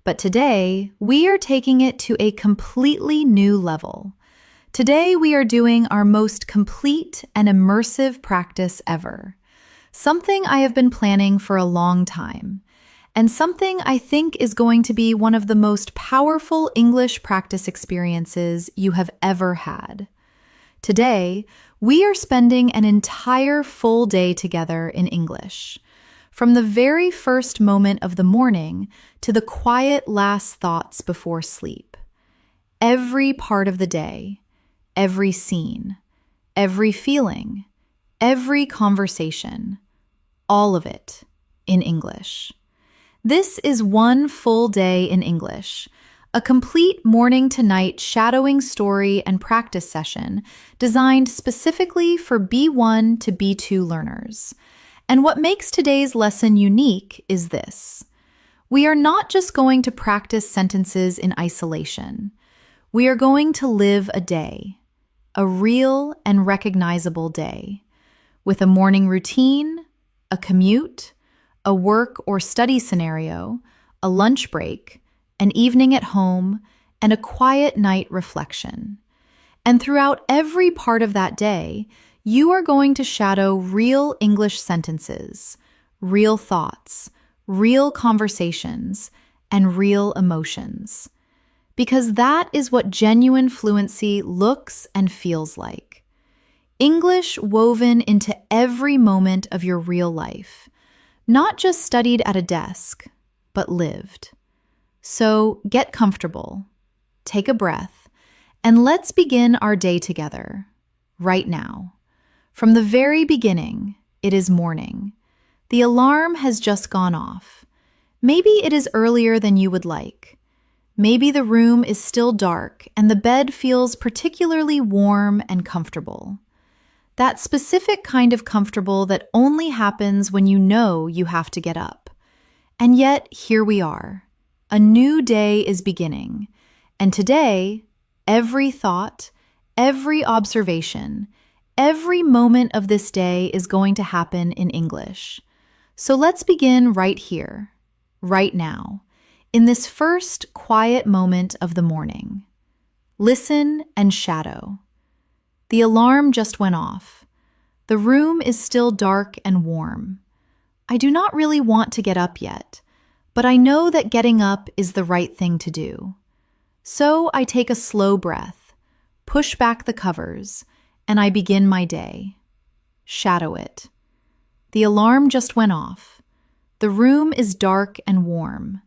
But today, we are taking it to a completely new level. Today, we are doing our most complete and immersive practice ever. Something I have been planning for a long time, and something I think is going to be one of the most powerful English practice experiences you have ever had. Today, we are spending an entire full day together in English. From the very first moment of the morning to the quiet last thoughts before sleep. Every part of the day, every scene, every feeling, every conversation, all of it in English. This is one full day in English, a complete morning to night shadowing story and practice session designed specifically for B1 to B2 learners. And what makes today's lesson unique is this. We are not just going to practice sentences in isolation. We are going to live a day, a real and recognizable day, with a morning routine, a commute, a work or study scenario, a lunch break, an evening at home, and a quiet night reflection. And throughout every part of that day, you are going to shadow real English sentences, real thoughts, real conversations, and real emotions. Because that is what genuine fluency looks and feels like. English woven into every moment of your real life, not just studied at a desk, but lived. So get comfortable, take a breath, and let's begin our day together, right now. From the very beginning, it is morning. The alarm has just gone off. Maybe it is earlier than you would like. Maybe the room is still dark and the bed feels particularly warm and comfortable. That specific kind of comfortable that only happens when you know you have to get up. And yet, here we are. A new day is beginning. And today, every thought, every observation, every moment of this day is going to happen in English. So let's begin right here, right now, in this first quiet moment of the morning. Listen and shadow. The alarm just went off. The room is still dark and warm. I do not really want to get up yet, but I know that getting up is the right thing to do. So I take a slow breath, push back the covers, and I begin my day. Shadow it. The alarm just went off. The room is dark and warm.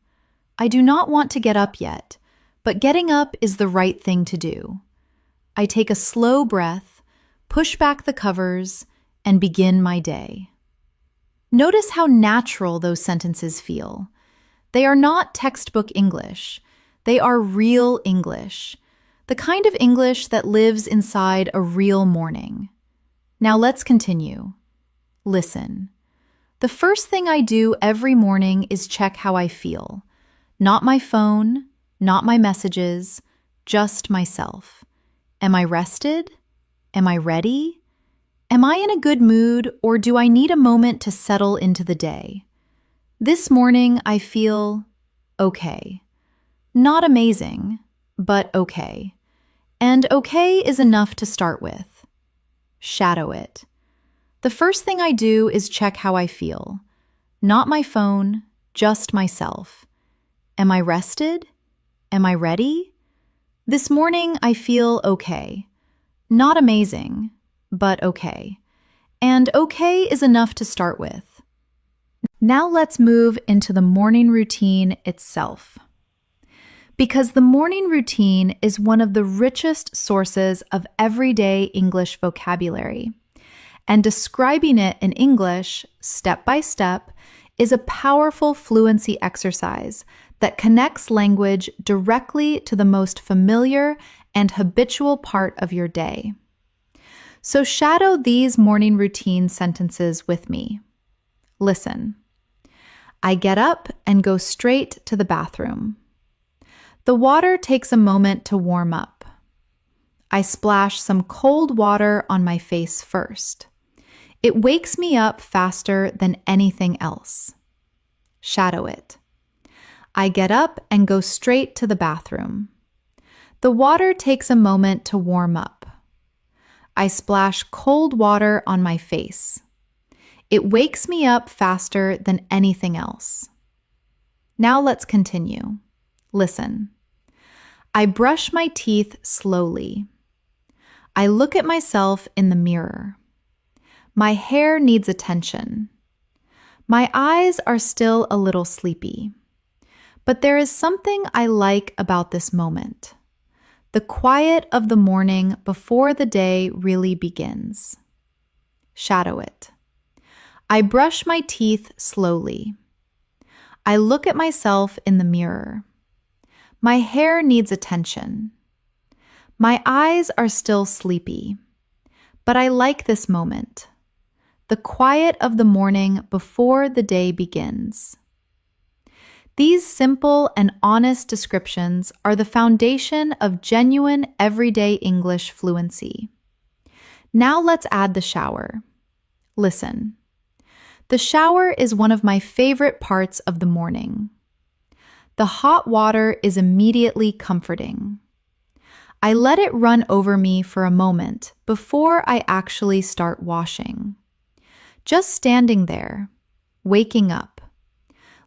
I do not want to get up yet, but getting up is the right thing to do. I take a slow breath, push back the covers, and begin my day. Notice how natural those sentences feel. They are not textbook English. They are real English. The kind of English that lives inside a real morning. Now let's continue. Listen. The first thing I do every morning is check how I feel. Not my phone, not my messages, just myself. Am I rested? Am I ready? Am I in a good mood, or do I need a moment to settle into the day? This morning I feel okay. Not amazing, but okay. And okay is enough to start with. Shadow it. The first thing I do is check how I feel. Not my phone, just myself. Am I rested? Am I ready? This morning I feel okay. Not amazing, but okay. And okay is enough to start with. Now let's move into the morning routine itself. Because the morning routine is one of the richest sources of everyday English vocabulary. And describing it in English, step by step, is a powerful fluency exercise that connects language directly to the most familiar and habitual part of your day. So shadow these morning routine sentences with me. Listen. I get up and go straight to the bathroom. The water takes a moment to warm up. I splash some cold water on my face first. It wakes me up faster than anything else. Shadow it. I get up and go straight to the bathroom. The water takes a moment to warm up. I splash cold water on my face. It wakes me up faster than anything else. Now let's continue. Listen. I brush my teeth slowly. I look at myself in the mirror. My hair needs attention. My eyes are still a little sleepy. But there is something I like about this moment. The quiet of the morning before the day really begins. Shadow it. I brush my teeth slowly. I look at myself in the mirror. My hair needs attention. My eyes are still sleepy, but I like this moment. The quiet of the morning before the day begins. These simple and honest descriptions are the foundation of genuine everyday English fluency. Now let's add the shower. Listen. The shower is one of my favorite parts of the morning. The hot water is immediately comforting. I let it run over me for a moment before I actually start washing. Just standing there, waking up,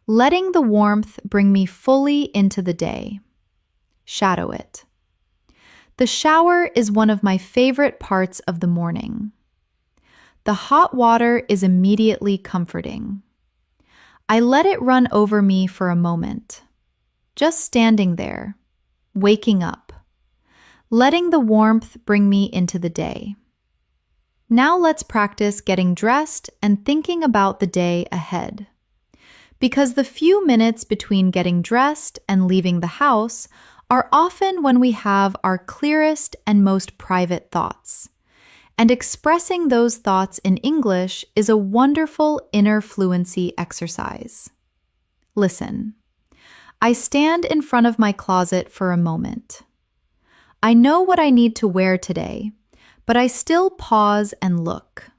letting the warmth bring me fully into the day. Shadow it. The shower is one of my favorite parts of the morning. The hot water is immediately comforting. I let it run over me for a moment. Just standing there, waking up, letting the warmth bring me into the day. Now let's practice getting dressed and thinking about the day ahead. Because the few minutes between getting dressed and leaving the house are often when we have our clearest and most private thoughts. And expressing those thoughts in English is a wonderful inner fluency exercise. Listen. I stand in front of my closet for a moment. I know what I need to wear today, but I still pause and look.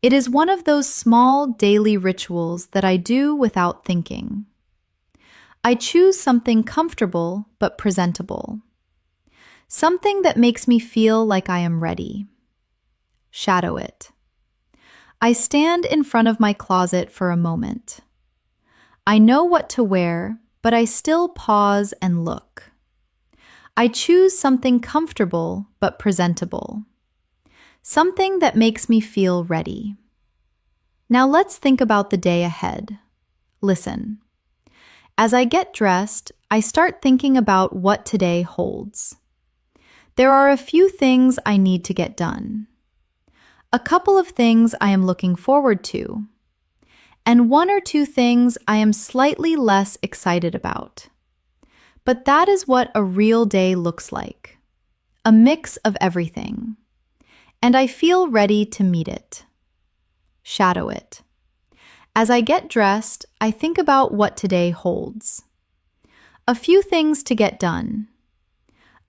It is one of those small daily rituals that I do without thinking. I choose something comfortable but presentable. Something that makes me feel like I am ready. Shadow it. I stand in front of my closet for a moment. I know what to wear, but I still pause and look. I choose something comfortable but presentable. Something that makes me feel ready. Now let's think about the day ahead. Listen. As I get dressed, I start thinking about what today holds. There are a few things I need to get done. A couple of things I am looking forward to. And one or two things I am slightly less excited about. But that is what a real day looks like. A mix of everything. And I feel ready to meet it. Shadow it. As I get dressed, I think about what today holds. A few things to get done.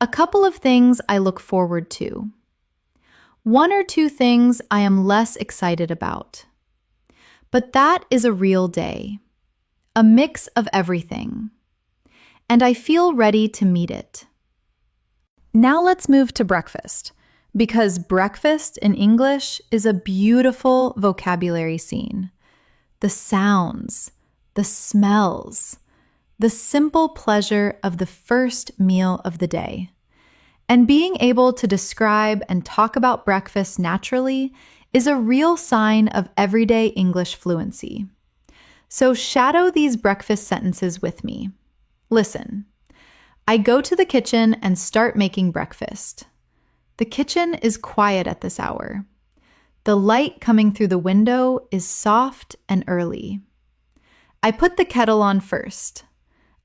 A couple of things I look forward to. One or two things I am less excited about. But that is a real day. A mix of everything. And I feel ready to meet it. Now let's move to breakfast, because breakfast in English is a beautiful vocabulary scene. The sounds, the smells, the simple pleasure of the first meal of the day. And being able to describe and talk about breakfast naturally is a real sign of everyday English fluency. So shadow these breakfast sentences with me. Listen. I go to the kitchen and start making breakfast. The kitchen is quiet at this hour. The light coming through the window is soft and early. I put the kettle on first.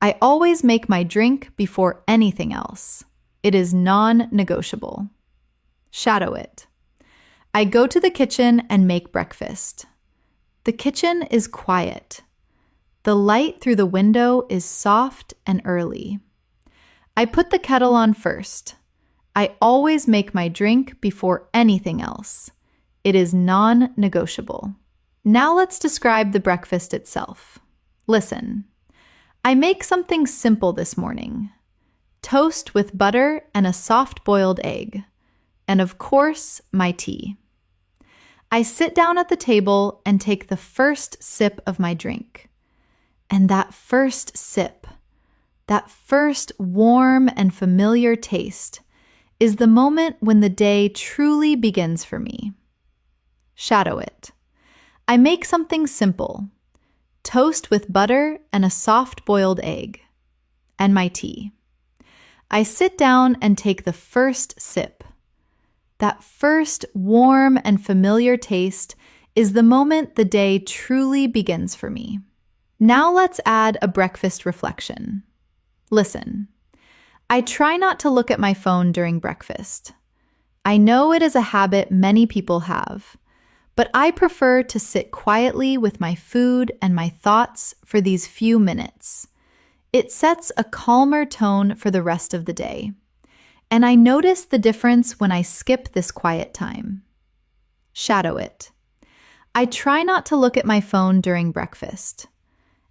I always make my drink before anything else. It is non-negotiable. Shadow it. I go to the kitchen and make breakfast. The kitchen is quiet. The light through the window is soft and early. I put the kettle on first. I always make my drink before anything else. It is non-negotiable. Now let's describe the breakfast itself. Listen. I make something simple this morning. Toast with butter and a soft-boiled egg. And of course, my tea. I sit down at the table and take the first sip of my drink. And that first sip, that first warm and familiar taste, is the moment when the day truly begins for me. Shadow it. I make something simple. Toast with butter and a soft-boiled egg. And my tea. I sit down and take the first sip. That first warm and familiar taste is the moment the day truly begins for me. Now let's add a breakfast reflection. Listen, I try not to look at my phone during breakfast. I know it is a habit many people have, but I prefer to sit quietly with my food and my thoughts for these few minutes. It sets a calmer tone for the rest of the day. And I notice the difference when I skip this quiet time. Shadow it. I try not to look at my phone during breakfast.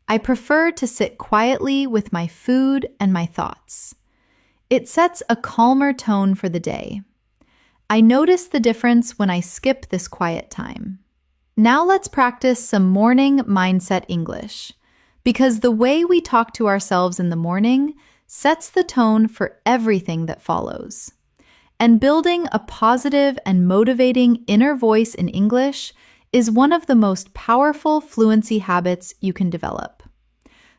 I prefer to sit quietly with my food and my thoughts. It sets a calmer tone for the day. I notice the difference when I skip this quiet time. Now let's practice some morning mindset English, because the way we talk to ourselves in the morning sets the tone for everything that follows. And building a positive and motivating inner voice in English is one of the most powerful fluency habits you can develop.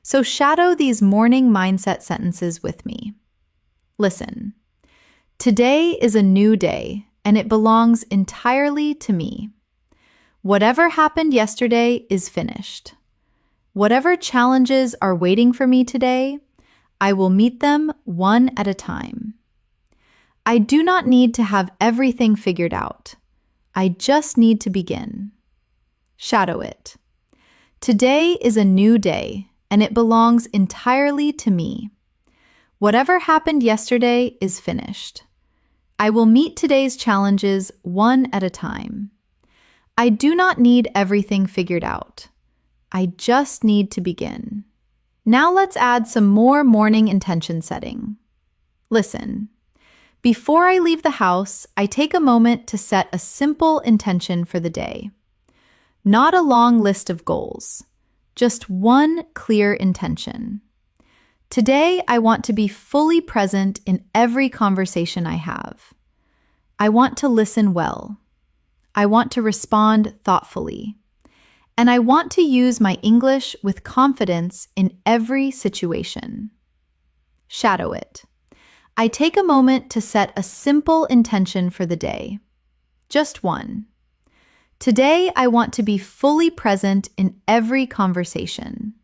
So shadow these morning mindset sentences with me. Listen. Today is a new day, and it belongs entirely to me. Whatever happened yesterday is finished. Whatever challenges are waiting for me today, I will meet them one at a time. I do not need to have everything figured out. I just need to begin. Shadow it. Today is a new day, and it belongs entirely to me. Whatever happened yesterday is finished. I will meet today's challenges one at a time. I do not need everything figured out. I just need to begin. Now let's add some more morning intention setting. Listen. Before I leave the house, I take a moment to set a simple intention for the day. Not a long list of goals, just one clear intention. Today, I want to be fully present in every conversation I have. I want to listen well. I want to respond thoughtfully. And I want to use my English with confidence in every situation. Shadow it. I take a moment to set a simple intention for the day. Just one. Today, I want to be fully present in every conversation.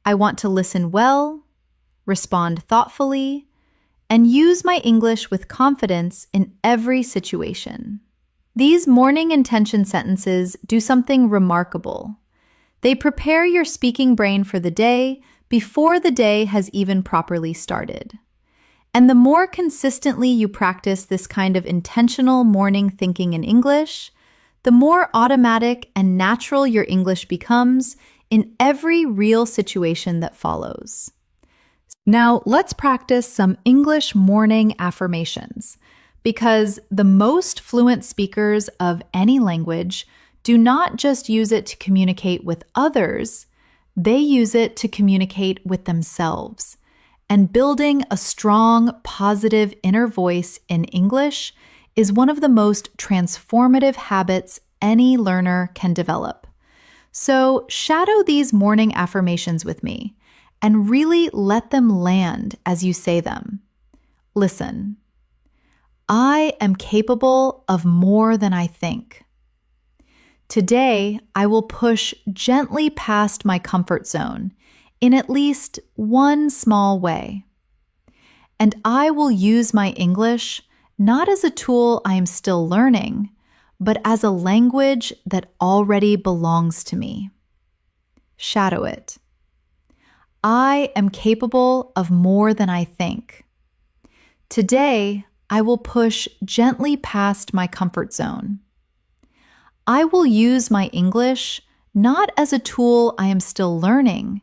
I want to listen well, respond thoughtfully, and use my English with confidence in every situation. These morning intention sentences do something remarkable. They prepare your speaking brain for the day before the day has even properly started. And the more consistently you practice this kind of intentional morning thinking in English, the more automatic and natural your English becomes in every real situation that follows. Now, let's practice some English morning affirmations, because the most fluent speakers of any language do not just use it to communicate with others, they use it to communicate with themselves. And building a strong, positive inner voice in English is one of the most transformative habits any learner can develop. So shadow these morning affirmations with me and really let them land as you say them. Listen. I am capable of more than I think. Today, I will push gently past my comfort zone in at least one small way. And I will use my English not as a tool I am still learning, but as a language that already belongs to me. Shadow it. I am capable of more than I think. Today, I will push gently past my comfort zone. I will use my English not as a tool I am still learning,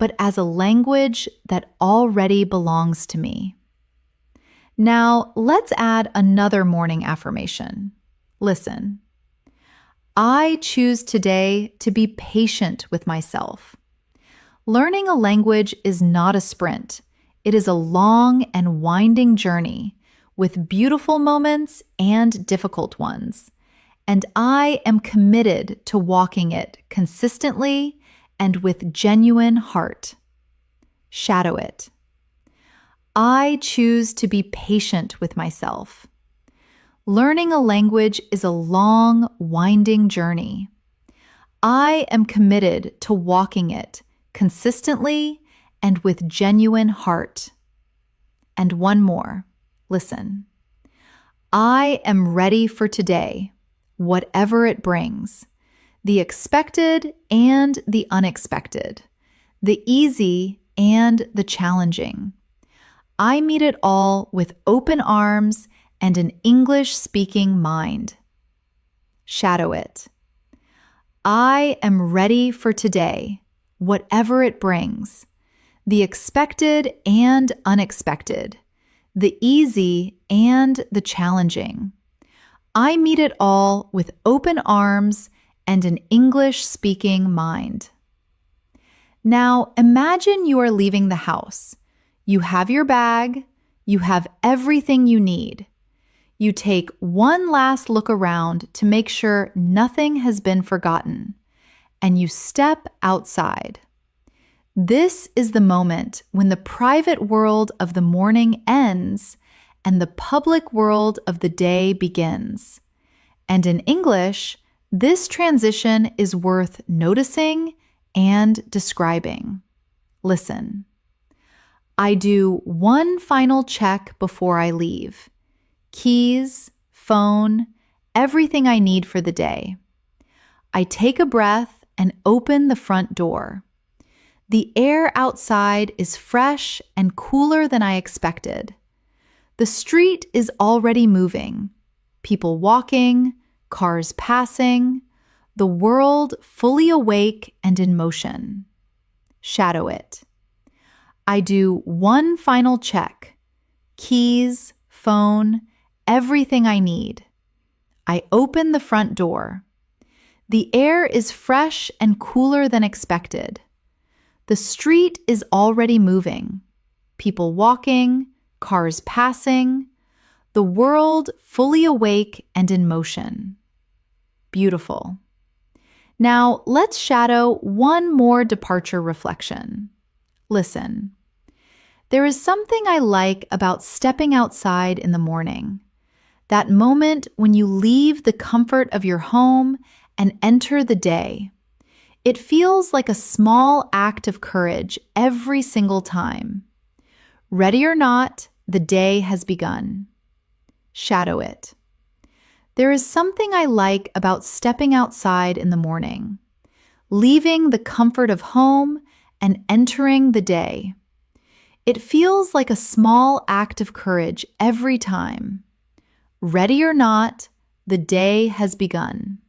but as a language that already belongs to me. Now, let's add another morning affirmation. Listen. I choose today to be patient with myself. Learning a language is not a sprint. It is a long and winding journey with beautiful moments and difficult ones. And I am committed to walking it consistently and with genuine heart. Shadow it. I choose to be patient with myself. Learning a language is a long, winding journey. I am committed to walking it consistently and with genuine heart. And one more. Listen. I am ready for today, whatever it brings, the expected and the unexpected, the easy and the challenging. I meet it all with open arms and an English-speaking mind. Shadow it. I am ready for today, whatever it brings, the expected and unexpected, the easy and the challenging. I meet it all with open arms and an English-speaking mind. Now, imagine you are leaving the house. You have your bag. You have everything you need. You take one last look around to make sure nothing has been forgotten, and you step outside. This is the moment when the private world of the morning ends and the public world of the day begins. And in English, this transition is worth noticing and describing. Listen. I do one final check before I leave. Keys, phone, everything I need for the day. I take a breath and open the front door. The air outside is fresh and cooler than I expected. The street is already moving. People walking, cars passing, the world fully awake and in motion. Shadow it. I do one final check. Keys, phone, everything I need. I open the front door. The air is fresh and cooler than expected. The street is already moving. People walking, cars passing, the world fully awake and in motion. Beautiful. Now, let's shadow one more departure reflection. Listen. There is something I like about stepping outside in the morning. That moment when you leave the comfort of your home and enter the day. It feels like a small act of courage every single time. Ready or not, the day has begun. Shadow it. There is something I like about stepping outside in the morning, leaving the comfort of home and entering the day. It feels like a small act of courage every time. Ready or not, the day has begun.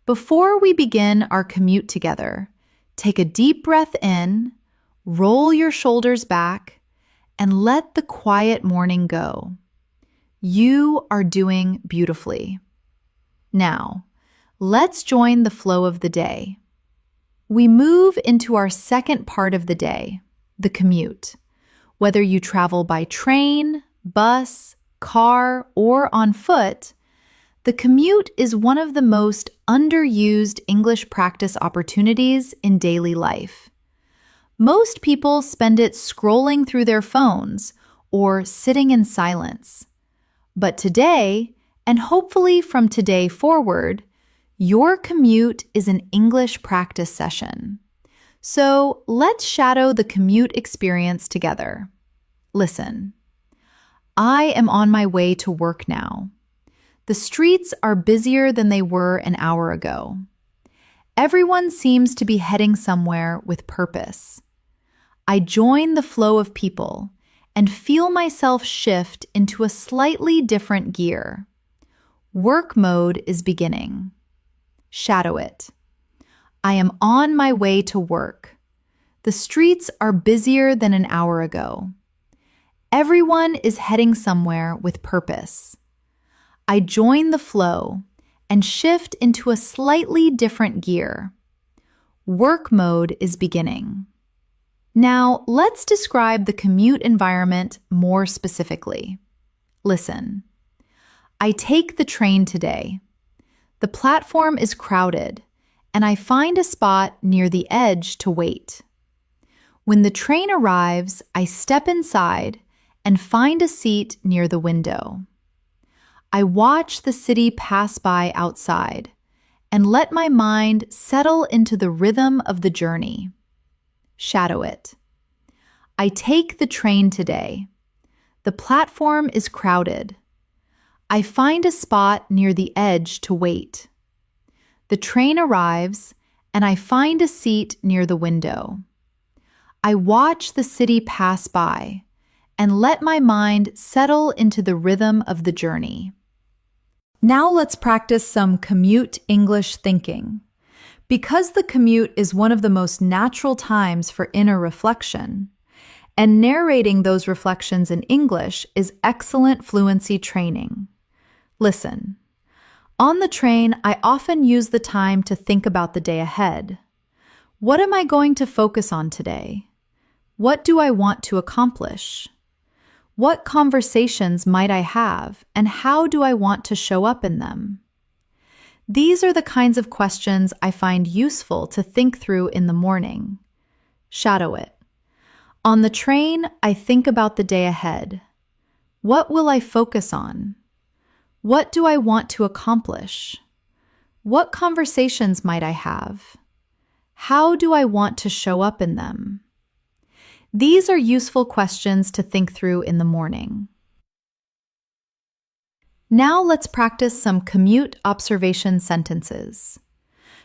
Before we begin our commute together, take a deep breath in, roll your shoulders back, and let the quiet morning go. You are doing beautifully. Now, let's join the flow of the day. We move into our second part of the day, the commute. Whether you travel by train, bus, car, or on foot, the commute is one of the most underused English practice opportunities in daily life. Most people spend it scrolling through their phones or sitting in silence. But today, and hopefully from today forward, your commute is an English practice session. So let's shadow the commute experience together. Listen. I am on my way to work now. The streets are busier than they were an hour ago. Everyone seems to be heading somewhere with purpose. I join the flow of people and feel myself shift into a slightly different gear. Work mode is beginning. Shadow it. I am on my way to work. The streets are busier than an hour ago. Everyone is heading somewhere with purpose. I join the flow and shift into a slightly different gear. Work mode is beginning. Now, let's describe the commute environment more specifically. Listen. I take the train today. The platform is crowded, and I find a spot near the edge to wait. When the train arrives, I step inside and find a seat near the window. I watch the city pass by outside and let my mind settle into the rhythm of the journey. Shadow it. I take the train today. The platform is crowded. I find a spot near the edge to wait. The train arrives, and I find a seat near the window. I watch the city pass by and let my mind settle into the rhythm of the journey. Now let's practice some commute English thinking. Because the commute is one of the most natural times for inner reflection, and narrating those reflections in English is excellent fluency training. Listen. On the train, I often use the time to think about the day ahead. What am I going to focus on today? What do I want to accomplish? What conversations might I have, and how do I want to show up in them? These are the kinds of questions I find useful to think through in the morning. Shadow it. On the train, I think about the day ahead. What will I focus on? What do I want to accomplish? What conversations might I have? How do I want to show up in them? These are useful questions to think through in the morning. Now let's practice some commute observation sentences.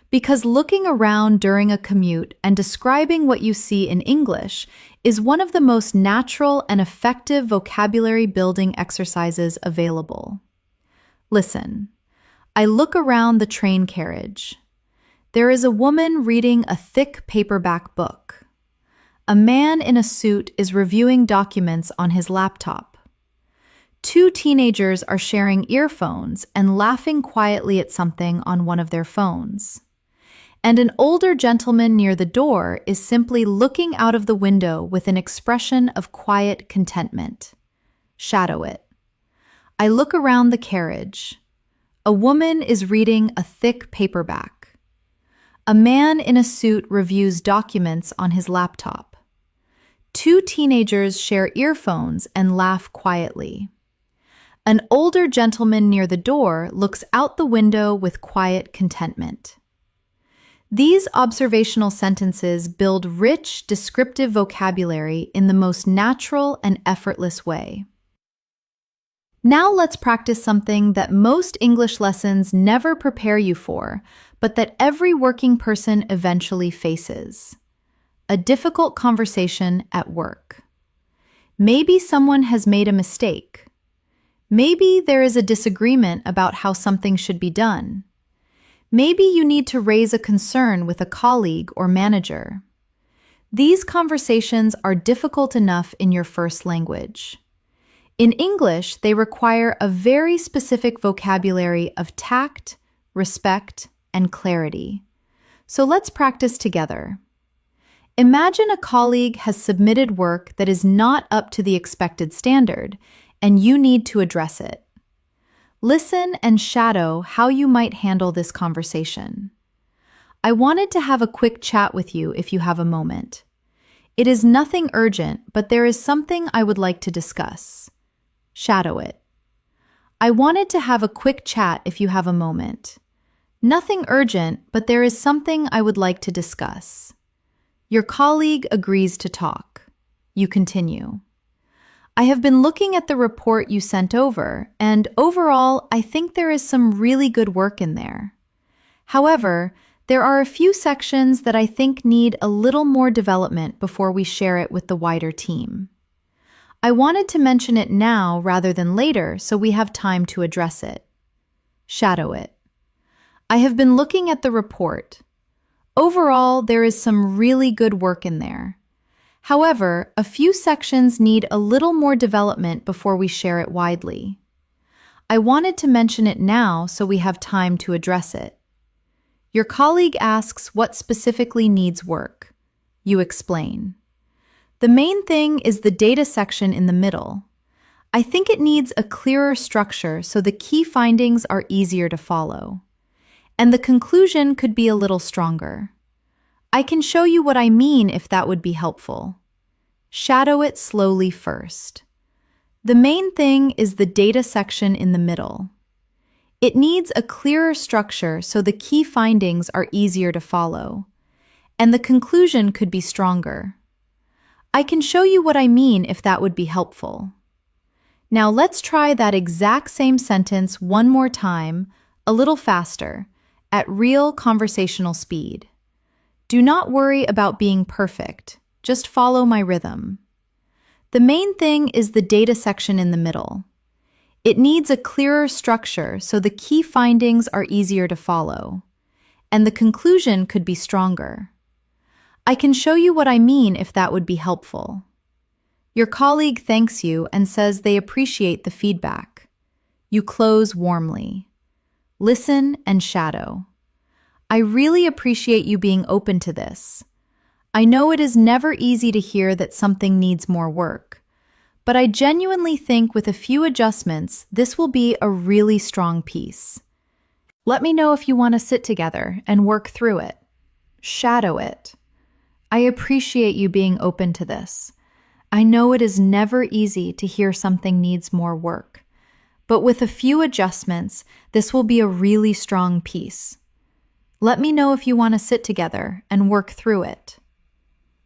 Because looking around during a commute and describing what you see in English is one of the most natural and effective vocabulary building exercises available. Listen. I look around the train carriage. There is a woman reading a thick paperback book. A man in a suit is reviewing documents on his laptop. Two teenagers are sharing earphones and laughing quietly at something on one of their phones. And an older gentleman near the door is simply looking out of the window with an expression of quiet contentment. Shadow it. I look around the carriage. A woman is reading a thick paperback. A man in a suit reviews documents on his laptop. Two teenagers share earphones and laugh quietly. An older gentleman near the door looks out the window with quiet contentment. These observational sentences build rich, descriptive vocabulary in the most natural and effortless way. Now let's practice something that most English lessons never prepare you for, but that every working person eventually faces. A difficult conversation at work. Maybe someone has made a mistake. Maybe there is a disagreement about how something should be done. Maybe you need to raise a concern with a colleague or manager. These conversations are difficult enough in your first language. In English, they require a very specific vocabulary of tact, respect, and clarity. So let's practice together. Imagine a colleague has submitted work that is not up to the expected standard, and you need to address it. Listen and shadow how you might handle this conversation. I wanted to have a quick chat with you if you have a moment. It is nothing urgent, but there is something I would like to discuss. Shadow it. I wanted to have a quick chat if you have a moment. Nothing urgent, but there is something I would like to discuss. Your colleague agrees to talk. You continue. I have been looking at the report you sent over, and overall, I think there is some really good work in there. However, there are a few sections that I think need a little more development before we share it with the wider team. I wanted to mention it now rather than later so we have time to address it. Shadow it. I have been looking at the report. Overall, there is some really good work in there. However, a few sections need a little more development before we share it widely. I wanted to mention it now so we have time to address it. Your colleague asks what specifically needs work. You explain. The main thing is the data section in the middle. I think it needs a clearer structure so the key findings are easier to follow. And the conclusion could be a little stronger. I can show you what I mean if that would be helpful. Shadow it slowly first. The main thing is the data section in the middle. It needs a clearer structure so the key findings are easier to follow. And the conclusion could be stronger. I can show you what I mean if that would be helpful. Now let's try that exact same sentence one more time, a little faster, at real conversational speed. Do not worry about being perfect, just follow my rhythm. The main thing is the data section in the middle. It needs a clearer structure so the key findings are easier to follow. And the conclusion could be stronger. I can show you what I mean if that would be helpful. Your colleague thanks you and says they appreciate the feedback. You close warmly. Listen and shadow. I really appreciate you being open to this. I know it is never easy to hear that something needs more work, but I genuinely think with a few adjustments, this will be a really strong piece. Let me know if you want to sit together and work through it. Shadow it. I appreciate you being open to this. I know it is never easy to hear something needs more work, but with a few adjustments, this will be a really strong piece. Let me know if you want to sit together and work through it.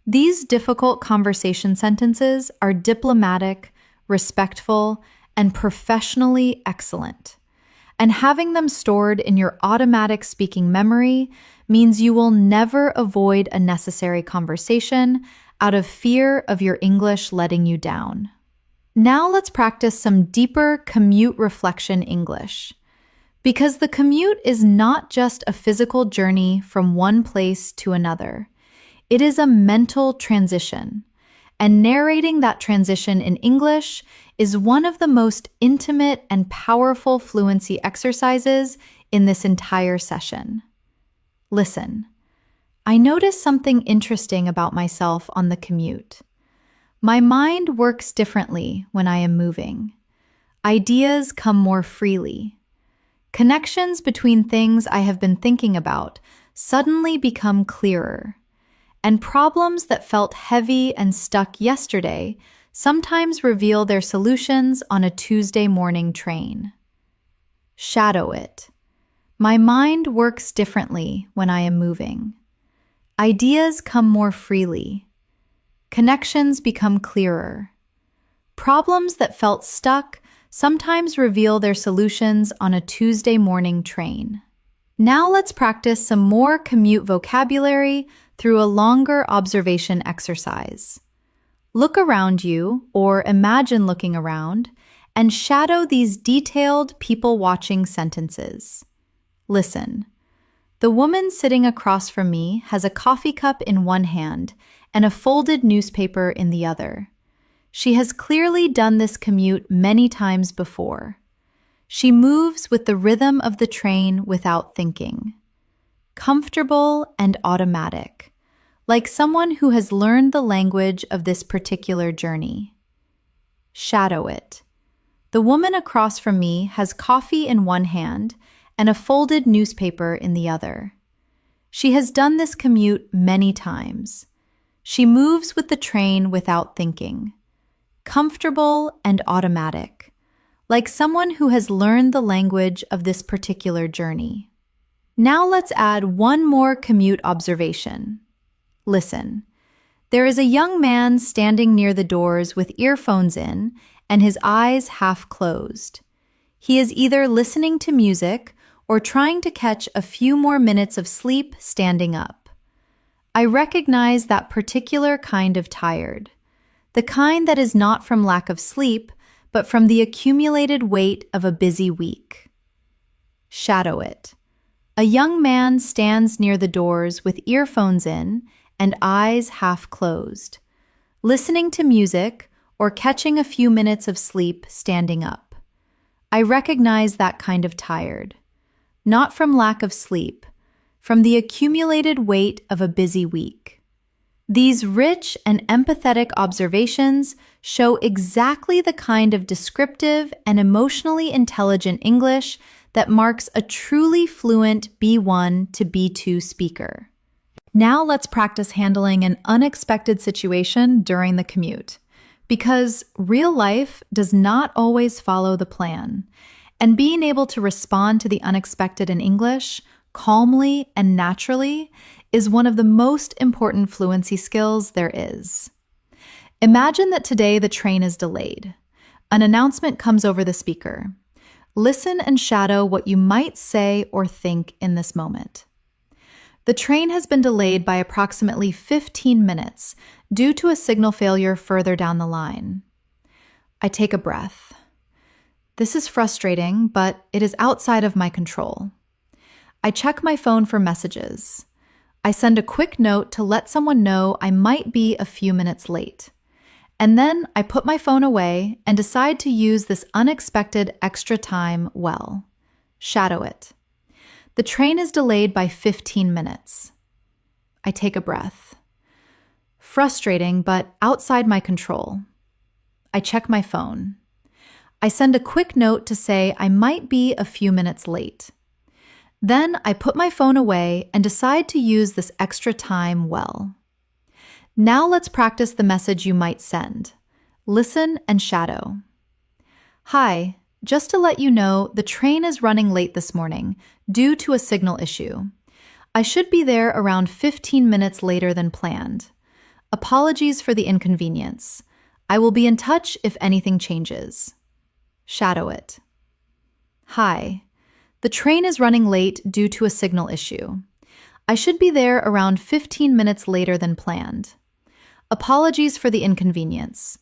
These difficult conversation sentences are diplomatic, respectful, and professionally excellent. And having them stored in your automatic speaking memory means you will never avoid a necessary conversation out of fear of your English letting you down. Now let's practice some deeper commute reflection English. Because the commute is not just a physical journey from one place to another. It is a mental transition. And narrating that transition in English is one of the most intimate and powerful fluency exercises in this entire session. Listen. I noticed something interesting about myself on the commute. My mind works differently when I am moving. Ideas come more freely. Connections between things I have been thinking about suddenly become clearer. And problems that felt heavy and stuck yesterday sometimes reveal their solutions on a Tuesday morning train. Shadow it. My mind works differently when I am moving. Ideas come more freely. Connections become clearer. Problems that felt stuck sometimes reveal their solutions on a Tuesday morning train. Now let's practice some more commute vocabulary through a longer observation exercise. Look around you, or imagine looking around, and shadow these detailed people-watching sentences. Listen. The woman sitting across from me has a coffee cup in one hand and a folded newspaper in the other. She has clearly done this commute many times before. She moves with the rhythm of the train without thinking. Comfortable and automatic, like someone who has learned the language of this particular journey. Shadow it. The woman across from me has coffee in one hand and a folded newspaper in the other. She has done this commute many times. She moves with the train without thinking. Comfortable and automatic, like someone who has learned the language of this particular journey. Now let's add one more commute observation. Listen. There is a young man standing near the doors with earphones in and his eyes half closed. He is either listening to music or trying to catch a few more minutes of sleep standing up. I recognize that particular kind of tired, the kind that is not from lack of sleep, but from the accumulated weight of a busy week. Shadow it. A young man stands near the doors with earphones in and eyes half closed, listening to music or catching a few minutes of sleep standing up. I recognize that kind of tired, not from lack of sleep, from the accumulated weight of a busy week. These rich and empathetic observations show exactly the kind of descriptive and emotionally intelligent English that marks a truly fluent B1 to B2 speaker. Now let's practice handling an unexpected situation during the commute, because real life does not always follow the plan, and being able to respond to the unexpected in English calmly and naturally is one of the most important fluency skills there is. Imagine that today the train is delayed. An announcement comes over the speaker. Listen and shadow what you might say or think in this moment. The train has been delayed by approximately 15 minutes due to a signal failure further down the line. I take a breath. This is frustrating, but it is outside of my control. I check my phone for messages. I send a quick note to let someone know I might be a few minutes late. And then I put my phone away and decide to use this unexpected extra time well. Shadow it. The train is delayed by 15 minutes. I take a breath. Frustrating, but outside my control. I check my phone. I send a quick note to say I might be a few minutes late. Then I put my phone away and decide to use this extra time well. Now let's practice the message you might send. Listen and shadow. Hi, just to let you know, the train is running late this morning due to a signal issue. I should be there around 15 minutes later than planned. Apologies for the inconvenience. I will be in touch if anything changes. Shadow it. Hi, the train is running late due to a signal issue. I should be there around 15 minutes later than planned. Apologies for the inconvenience.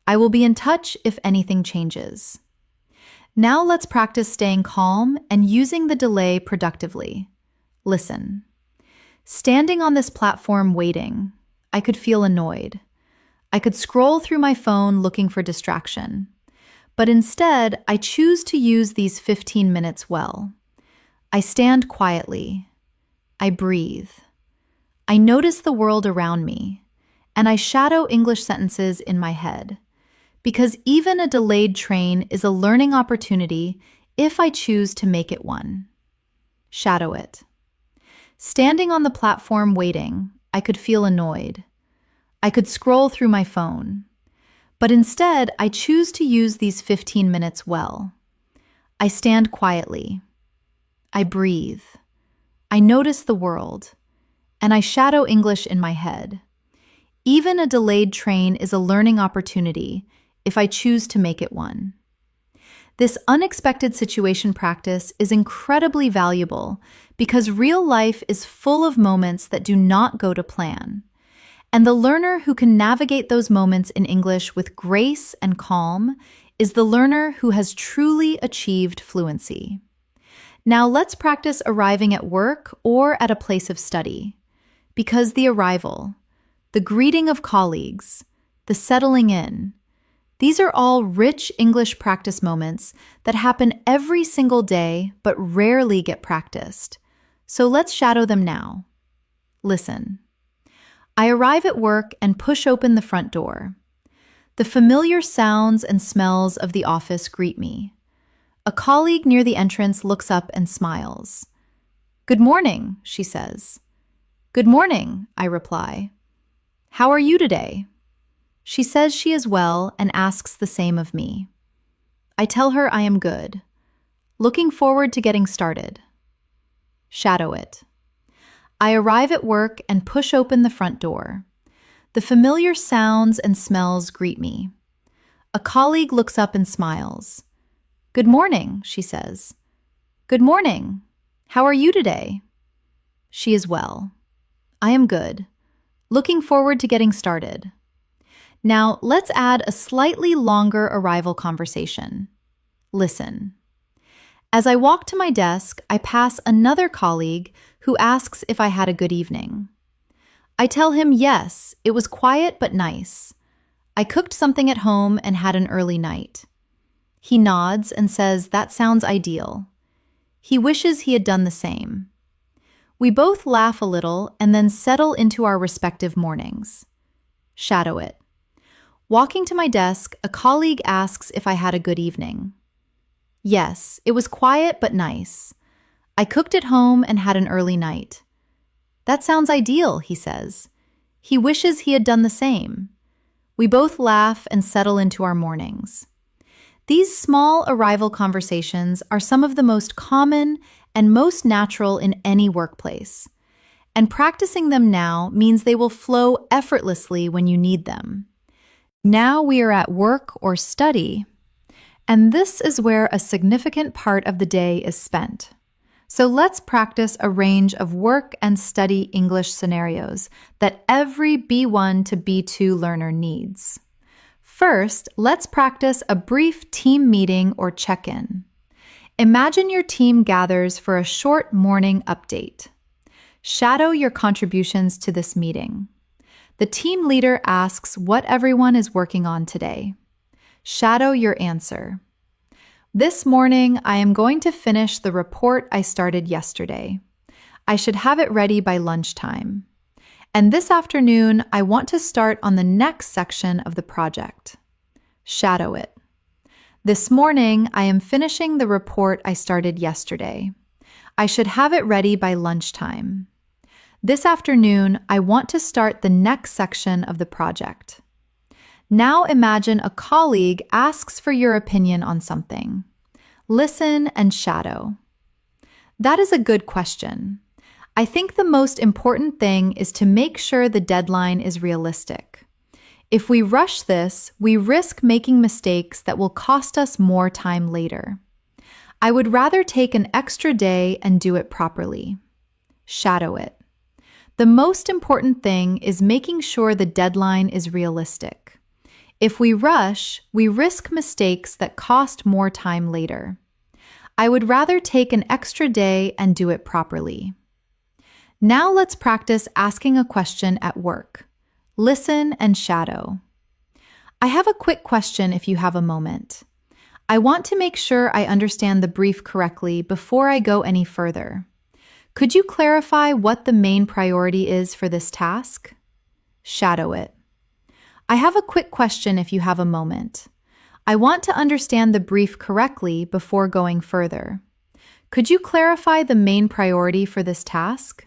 I will be in touch if anything changes. Now let's practice staying calm and using the delay productively. Listen. Standing on this platform waiting, I could feel annoyed. I could scroll through my phone looking for distraction. But instead, I choose to use these 15 minutes well. I stand quietly. I breathe. I notice the world around me, and I shadow English sentences in my head. Because even a delayed train is a learning opportunity if I choose to make it one. Shadow it. Standing on the platform waiting, I could feel annoyed. I could scroll through my phone. But instead, I choose to use these 15 minutes well. I stand quietly. I breathe. I notice the world. And I shadow English in my head. Even a delayed train is a learning opportunity if I choose to make it one. This unexpected situation practice is incredibly valuable because real life is full of moments that do not go to plan. And the learner who can navigate those moments in English with grace and calm is the learner who has truly achieved fluency. Now let's practice arriving at work or at a place of study. Because the arrival, the greeting of colleagues, the settling in, these are all rich English practice moments that happen every single day but rarely get practiced. So let's shadow them now. Listen. I arrive at work and push open the front door. The familiar sounds and smells of the office greet me. A colleague near the entrance looks up and smiles. "Good morning," she says. "Good morning," I reply. "How are you today?" She says she is well and asks the same of me. I tell her I am good. Looking forward to getting started. Shadow it. I arrive at work and push open the front door. The familiar sounds and smells greet me. A colleague looks up and smiles. "Good morning," she says. "Good morning. How are you today?" She is well. I am good. Looking forward to getting started. Now, let's add a slightly longer arrival conversation. Listen. As I walk to my desk, I pass another colleague who asks if I had a good evening. I tell him yes, it was quiet but nice. I cooked something at home and had an early night. He nods and says that sounds ideal. He wishes he had done the same. We both laugh a little and then settle into our respective mornings. Shadow it. Walking to my desk, a colleague asks if I had a good evening. Yes, it was quiet but nice. I cooked at home and had an early night. That sounds ideal, he says. He wishes he had done the same. We both laugh and settle into our mornings. These small arrival conversations are some of the most common and most natural in any workplace. And practicing them now means they will flow effortlessly when you need them. Now we are at work or study, and this is where a significant part of the day is spent. So let's practice a range of work and study English scenarios that every B1 to B2 learner needs. First, let's practice a brief team meeting or check-in. Imagine your team gathers for a short morning update. Shadow your contributions to this meeting. The team leader asks what everyone is working on today. Shadow your answer. This morning, I am going to finish the report I started yesterday. I should have it ready by lunchtime. And this afternoon, I want to start on the next section of the project. Shadow it. This morning, I am finishing the report I started yesterday. I should have it ready by lunchtime. This afternoon, I want to start the next section of the project. Now imagine a colleague asks for your opinion on something. Listen and shadow. That is a good question. I think the most important thing is to make sure the deadline is realistic. If we rush this, we risk making mistakes that will cost us more time later. I would rather take an extra day and do it properly. Shadow it. The most important thing is making sure the deadline is realistic. If we rush, we risk mistakes that cost more time later. I would rather take an extra day and do it properly. Now let's practice asking a question at work. Listen and shadow. I have a quick question if you have a moment. I want to make sure I understand the brief correctly before I go any further. Could you clarify what the main priority is for this task? Shadow it. I have a quick question if you have a moment. I want to understand the brief correctly before going further. Could you clarify the main priority for this task?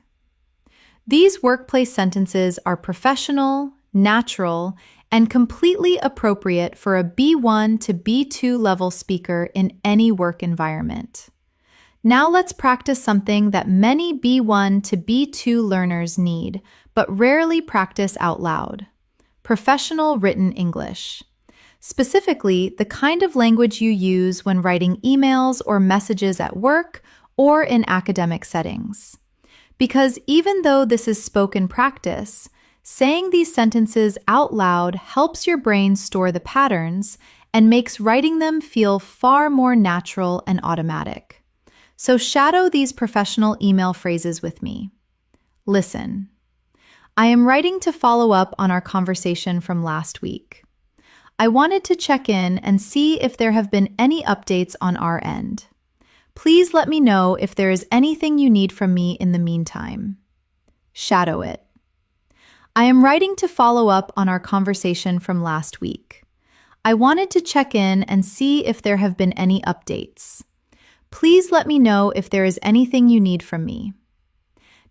These workplace sentences are professional, natural, and completely appropriate for a B1 to B2 level speaker in any work environment. Now let's practice something that many B1 to B2 learners need, but rarely practice out loud. Professional written English. Specifically, the kind of language you use when writing emails or messages at work or in academic settings. Because even though this is spoken practice, saying these sentences out loud helps your brain store the patterns and makes writing them feel far more natural and automatic. So shadow these professional email phrases with me. Listen. I am writing to follow up on our conversation from last week. I wanted to check in and see if there have been any updates on our end. Please let me know if there is anything you need from me in the meantime. Shadow it. I am writing to follow up on our conversation from last week. I wanted to check in and see if there have been any updates. Please let me know if there is anything you need from me.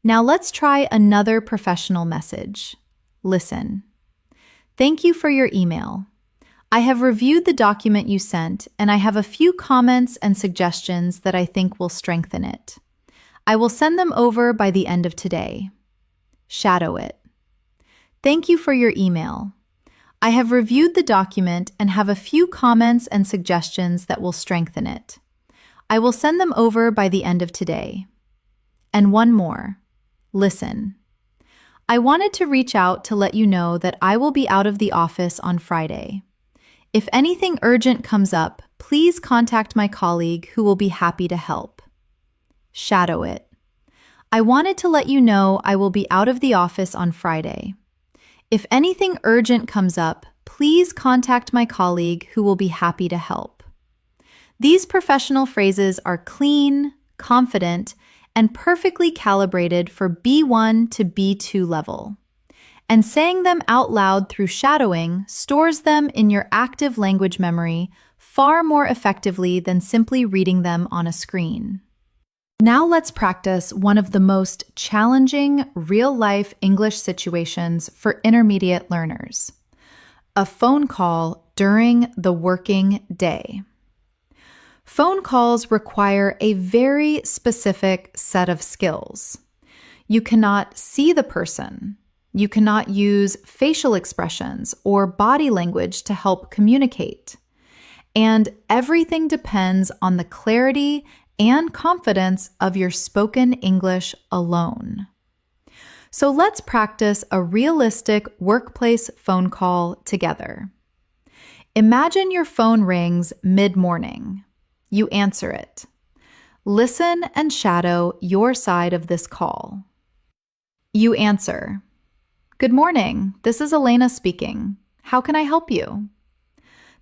Now let's try another professional message. Listen. Thank you for your email. I have reviewed the document you sent, and I have a few comments and suggestions that I think will strengthen it. I will send them over by the end of today. Shadow it. Thank you for your email. I have reviewed the document and have a few comments and suggestions that will strengthen it. I will send them over by the end of today. And one more. Listen. I wanted to reach out to let you know that I will be out of the office on Friday. If anything urgent comes up, please please contact my colleague who will be happy to help. Shadow it. I wanted to let you know I will be out of the office on Friday. If anything urgent comes up, please contact my colleague who will be happy to help. These professional phrases are clean, confident, and perfectly calibrated for B1 to B2 level. And saying them out loud through shadowing stores them in your active language memory far more effectively than simply reading them on a screen. Now let's practice one of the most challenging real-life English situations for intermediate learners: a phone call during the working day. Phone calls require a very specific set of skills. You cannot see the person. You cannot use facial expressions or body language to help communicate. And everything depends on the clarity and confidence of your spoken English alone. So let's practice a realistic workplace phone call together. Imagine your phone rings mid-morning. You answer it. Listen and shadow your side of this call. You answer, "Good morning, this is Elena speaking. How can I help you?"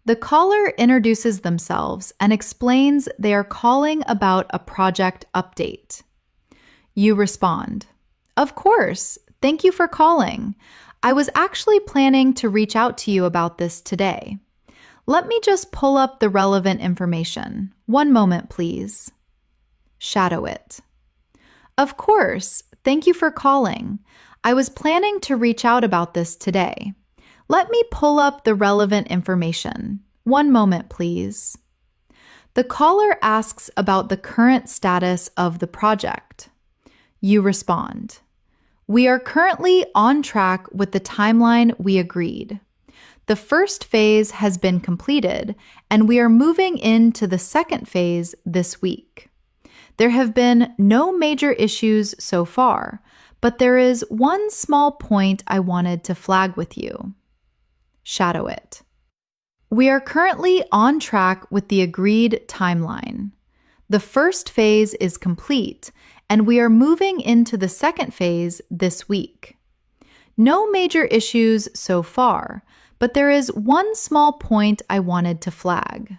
The caller introduces themselves and explains they are calling about a project update. You respond, "Of course, thank you for calling. I was actually planning to reach out to you about this today. Let me just pull up the relevant information. One moment, please." Shadow it. "Of course, thank you for calling. I was planning to reach out about this today. Let me pull up the relevant information. One moment, please." The caller asks about the current status of the project. You respond, "We are currently on track with the timeline we agreed. The first phase has been completed, and we are moving into the second phase this week. There have been no major issues so far, but there is one small point I wanted to flag with you." Shadow it. "We are currently on track with the agreed timeline. The first phase is complete, and we are moving into the second phase this week. No major issues so far, but there is one small point I wanted to flag."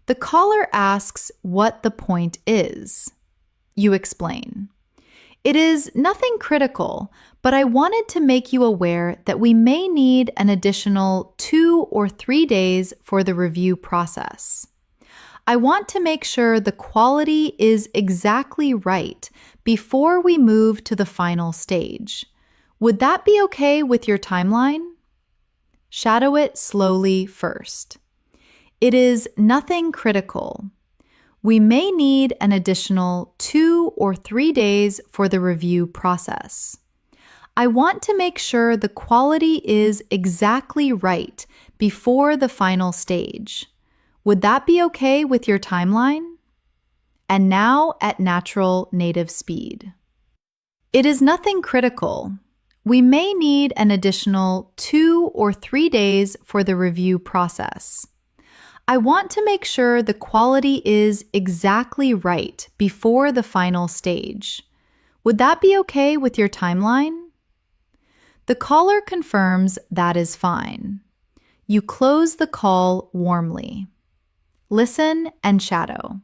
The caller asks what the point is. You explain, "It is nothing critical, but I wanted to make you aware that we may need an additional 2 or 3 days for the review process. I want to make sure the quality is exactly right before we move to the final stage. Would that be okay with your timeline?" Shadow it slowly first. "It is nothing critical. We may need an additional 2 or 3 days for the review process. I want to make sure the quality is exactly right before the final stage. Would that be okay with your timeline?" And now at natural native speed. "It is nothing critical. We may need an additional 2 or 3 days for the review process. I want to make sure the quality is exactly right before the final stage. Would that be okay with your timeline?" The caller confirms that is fine. You close the call warmly. Listen and shadow.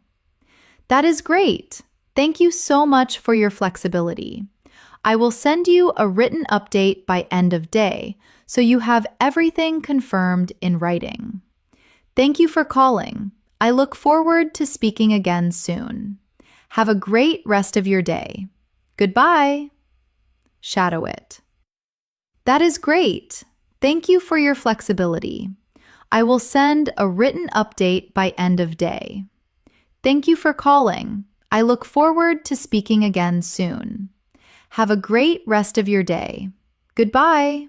"That is great. Thank you so much for your flexibility. I will send you a written update by end of day, so you have everything confirmed in writing. Thank you for calling. I look forward to speaking again soon. Have a great rest of your day. Goodbye." Shadow it. "That is great. Thank you for your flexibility. I will send a written update by end of day. Thank you for calling. I look forward to speaking again soon. Have a great rest of your day. Goodbye."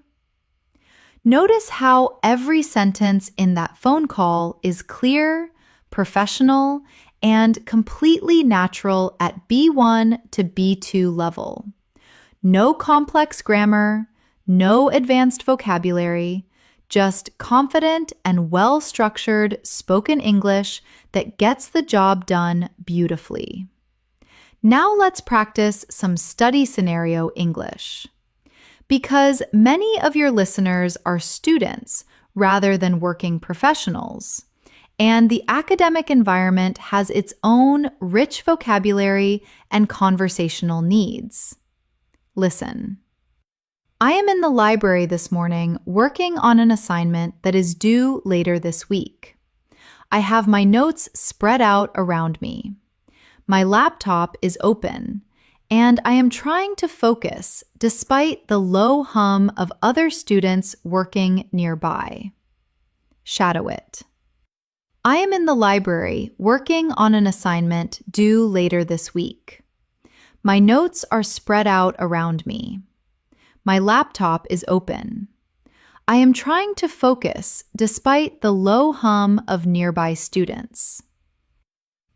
Notice how every sentence in that phone call is clear, professional, and completely natural at B1 to B2 level. No complex grammar, no advanced vocabulary, Just confident and well-structured spoken English that gets the job done beautifully. Now let's practice some study scenario English. Because many of your listeners are students rather than working professionals, and the academic environment has its own rich vocabulary and conversational needs. Listen. I am in the library this morning working on an assignment that is due later this week. I have my notes spread out around me. My laptop is open, and I am trying to focus despite the low hum of other students working nearby. Shadow it. I am in the library working on an assignment due later this week. My notes are spread out around me. My laptop is open. I am trying to focus despite the low hum of nearby students.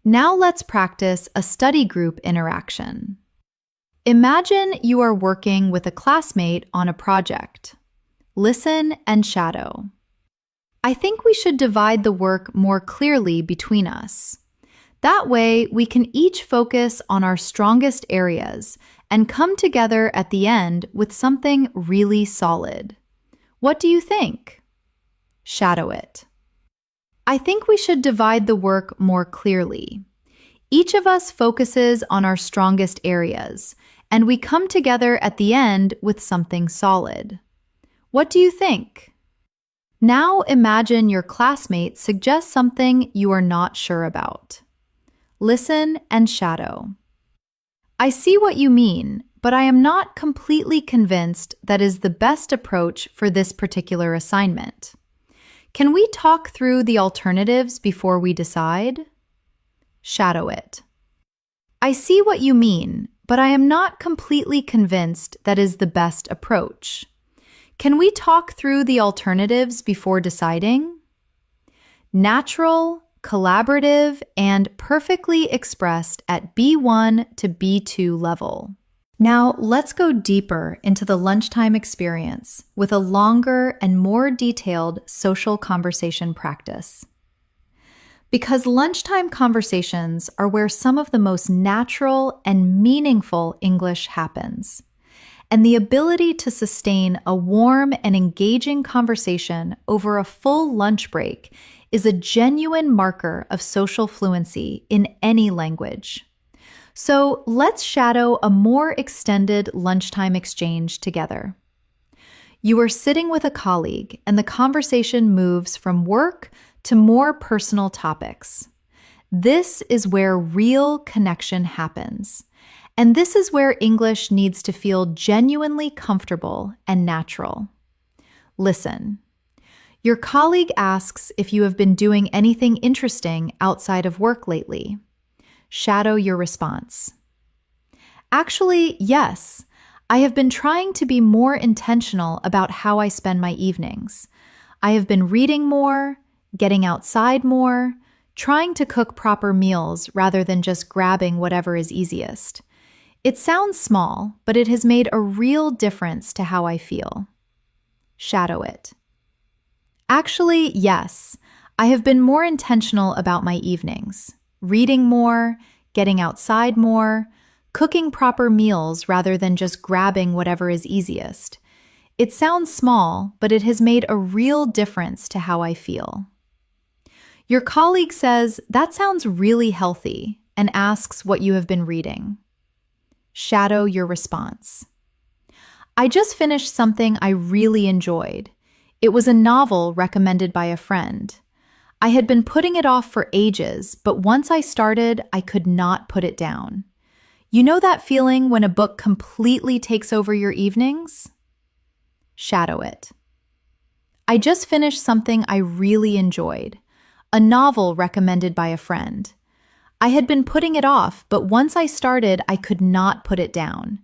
Now let's practice a study group interaction. Imagine you are working with a classmate on a project. Listen and shadow. I think we should divide the work more clearly between us. That way, we can each focus on our strongest areas and come together at the end with something really solid. What do you think? Shadow it. I think we should divide the work more clearly. Each of us focuses on our strongest areas, and we come together at the end with something solid. What do you think? Now imagine your classmate suggests something you are not sure about. Listen and shadow. I see what you mean, but I am not completely convinced that is the best approach for this particular assignment. Can we talk through the alternatives before we decide? Shadow it. I see what you mean, but I am not completely convinced that is the best approach. Can we talk through the alternatives before deciding? Natural, collaborative, and perfectly expressed at B1 to B2 level. Now, let's go deeper into the lunchtime experience with a longer and more detailed social conversation practice. Because lunchtime conversations are where some of the most natural and meaningful English happens. And the ability to sustain a warm and engaging conversation over a full lunch break is a genuine marker of social fluency in any language. So let's shadow a more extended lunchtime exchange together. You are sitting with a colleague, and the conversation moves from work to more personal topics. This is where real connection happens. And this is where English needs to feel genuinely comfortable and natural. Listen. Your colleague asks if you have been doing anything interesting outside of work lately. Shadow your response. Actually, yes. I have been trying to be more intentional about how I spend my evenings. I have been reading more, getting outside more, trying to cook proper meals rather than just grabbing whatever is easiest. It sounds small, but it has made a real difference to how I feel. Shadow it. Actually, yes, I have been more intentional about my evenings, reading more, getting outside more, cooking proper meals rather than just grabbing whatever is easiest. It sounds small, but it has made a real difference to how I feel. Your colleague says, "That sounds really healthy," and asks what you have been reading. Shadow your response. I just finished something I really enjoyed. It was a novel recommended by a friend. I had been putting it off for ages, but once I started, I could not put it down. You know that feeling when a book completely takes over your evenings? Shadow it. I just finished something I really enjoyed. A novel recommended by a friend. I had been putting it off, but once I started, I could not put it down.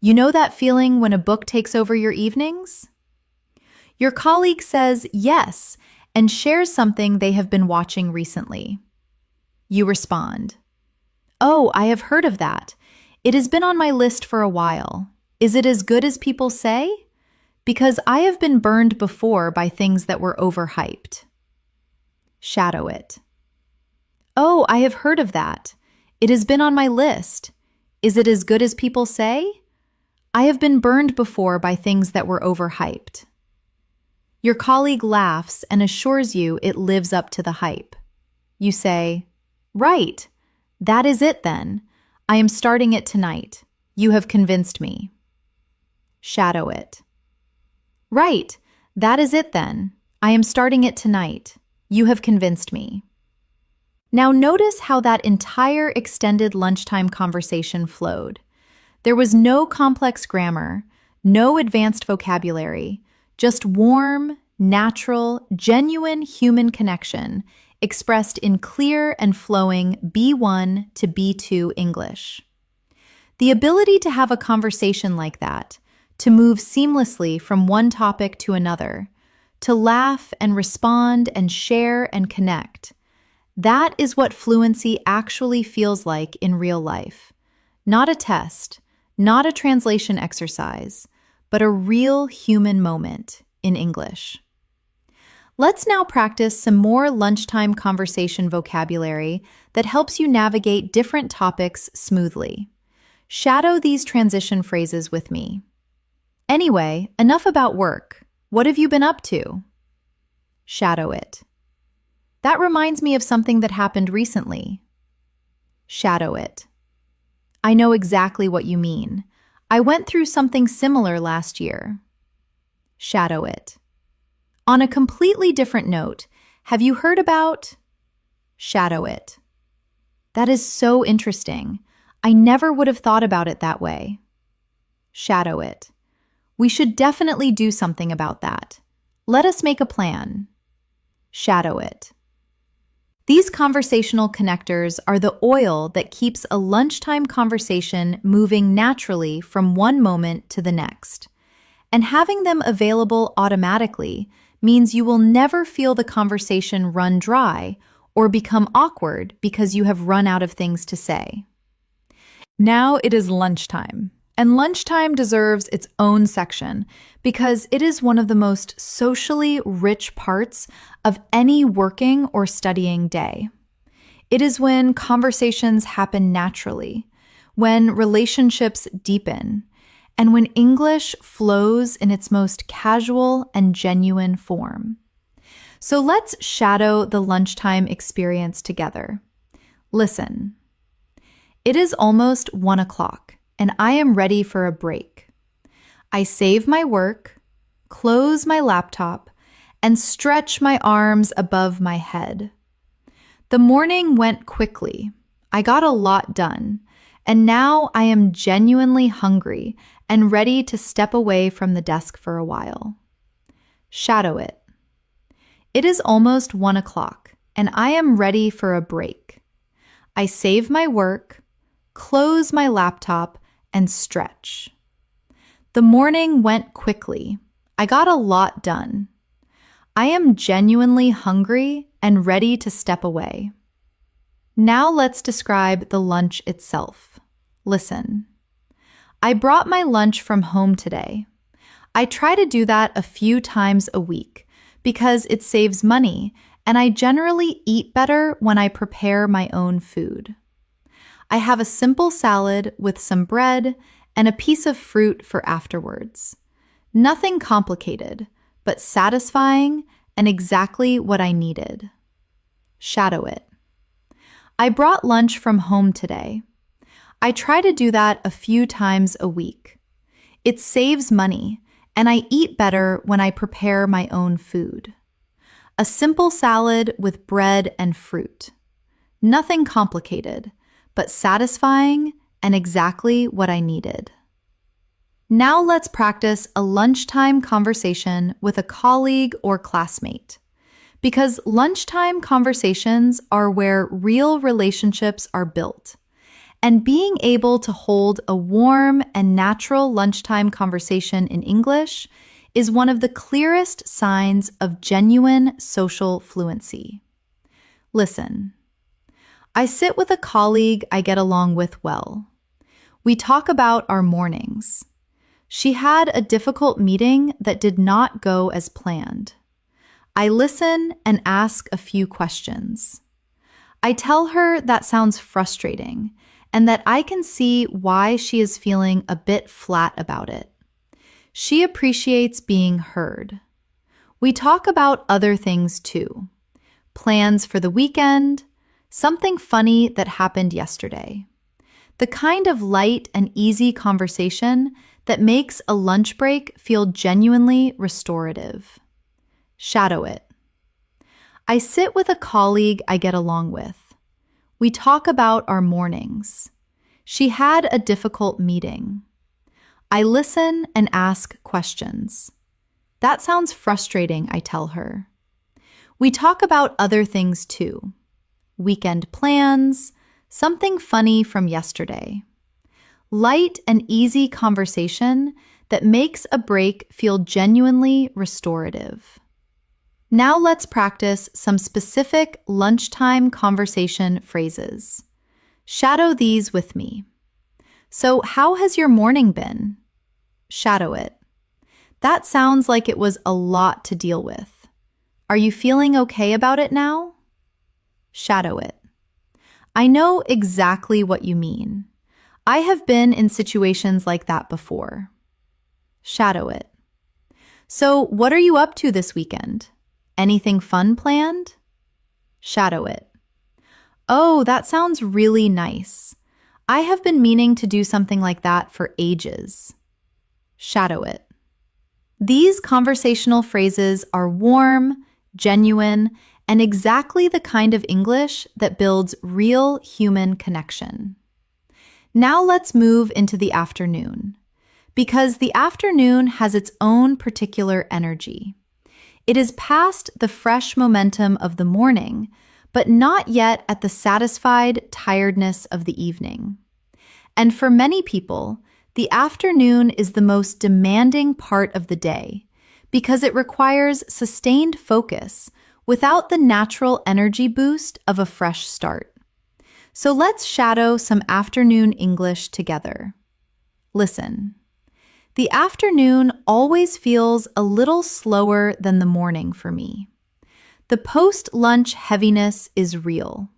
You know that feeling when a book takes over your evenings? Your colleague says yes and shares something they have been watching recently. You respond, "Oh, I have heard of that. It has been on my list for a while. Is it as good as people say?" because I have been burned before by things that were overhyped. Shadow it. Oh, I have heard of that. It has been on my list. Is it as good as people say? I have been burned before by things that were overhyped. Your colleague laughs and assures you it lives up to the hype. You say, "Right, that is it then. I am starting it tonight. You have convinced me." Shadow it. Right, that is it then. I am starting it tonight. You have convinced me. Now notice how that entire extended lunchtime conversation flowed. There was no complex grammar, no advanced vocabulary, just warm, natural, genuine human connection expressed in clear and flowing B1 to B2 English. The ability to have a conversation like that, to move seamlessly from one topic to another, to laugh and respond and share and connect, that is what fluency actually feels like in real life. Not a test, not a translation exercise, but a real human moment in English. Let's now practice some more lunchtime conversation vocabulary that helps you navigate different topics smoothly. Shadow these transition phrases with me. Anyway, enough about work. What have you been up to? Shadow it. That reminds me of something that happened recently. Shadow it. I know exactly what you mean. I went through something similar last year. Shadow it. On a completely different note, have you heard about? Shadow it. That is so interesting. I never would have thought about it that way. Shadow it. We should definitely do something about that. Let us make a plan. Shadow it. These conversational connectors are the oil that keeps a lunchtime conversation moving naturally from one moment to the next. And having them available automatically means you will never feel the conversation run dry or become awkward because you have run out of things to say. Now it is lunchtime. And lunchtime deserves its own section because it is one of the most socially rich parts of any working or studying day. It is when conversations happen naturally, when relationships deepen, and when English flows in its most casual and genuine form. So let's shadow the lunchtime experience together. Listen. It is almost 1 o'clock. And I am ready for a break. I save my work, close my laptop, and stretch my arms above my head. The morning went quickly. I got a lot done, and now I am genuinely hungry and ready to step away from the desk for a while. Shadow it. It is almost 1 o'clock, and I am ready for a break. I save my work, close my laptop, and stretch. The morning went quickly. I got a lot done. I am genuinely hungry and ready to step away. Now let's describe the lunch itself. Listen. I brought my lunch from home today. I try to do that a few times a week because it saves money and I generally eat better when I prepare my own food. I have a simple salad with some bread and a piece of fruit for afterwards. Nothing complicated, but satisfying and exactly what I needed. Shadow it. I brought lunch from home today. I try to do that a few times a week. It saves money, and I eat better when I prepare my own food. A simple salad with bread and fruit. Nothing complicated, but satisfying and exactly what I needed. Now let's practice a lunchtime conversation with a colleague or classmate. Because lunchtime conversations are where real relationships are built. And being able to hold a warm and natural lunchtime conversation in English is one of the clearest signs of genuine social fluency. Listen. I sit with a colleague I get along with well. We talk about our mornings. She had a difficult meeting that did not go as planned. I listen and ask a few questions. I tell her that sounds frustrating and that I can see why she is feeling a bit flat about it. She appreciates being heard. We talk about other things too. Plans for the weekend, something funny that happened yesterday. The kind of light and easy conversation that makes a lunch break feel genuinely restorative. Shadow it. I sit with a colleague I get along with. We talk about our mornings. She had a difficult meeting. I listen and ask questions. That sounds frustrating, I tell her. We talk about other things too. Weekend plans, something funny from yesterday. Light and easy conversation that makes a break feel genuinely restorative. Now let's practice some specific lunchtime conversation phrases. Shadow these with me. So, how has your morning been? Shadow it. That sounds like it was a lot to deal with. Are you feeling okay about it now? Shadow it. I know exactly what you mean. I have been in situations like that before. Shadow it. So, what are you up to this weekend? Anything fun planned? Shadow it. Oh, that sounds really nice. I have been meaning to do something like that for ages. Shadow it. These conversational phrases are warm, genuine, and exactly the kind of English that builds real human connection. Now let's move into the afternoon, because the afternoon has its own particular energy. It is past the fresh momentum of the morning, but not yet at the satisfied tiredness of the evening. And for many people, the afternoon is the most demanding part of the day because it requires sustained focus without the natural energy boost of a fresh start. So let's shadow some afternoon English together. Listen. The afternoon always feels a little slower than the morning for me. The post-lunch heaviness is real.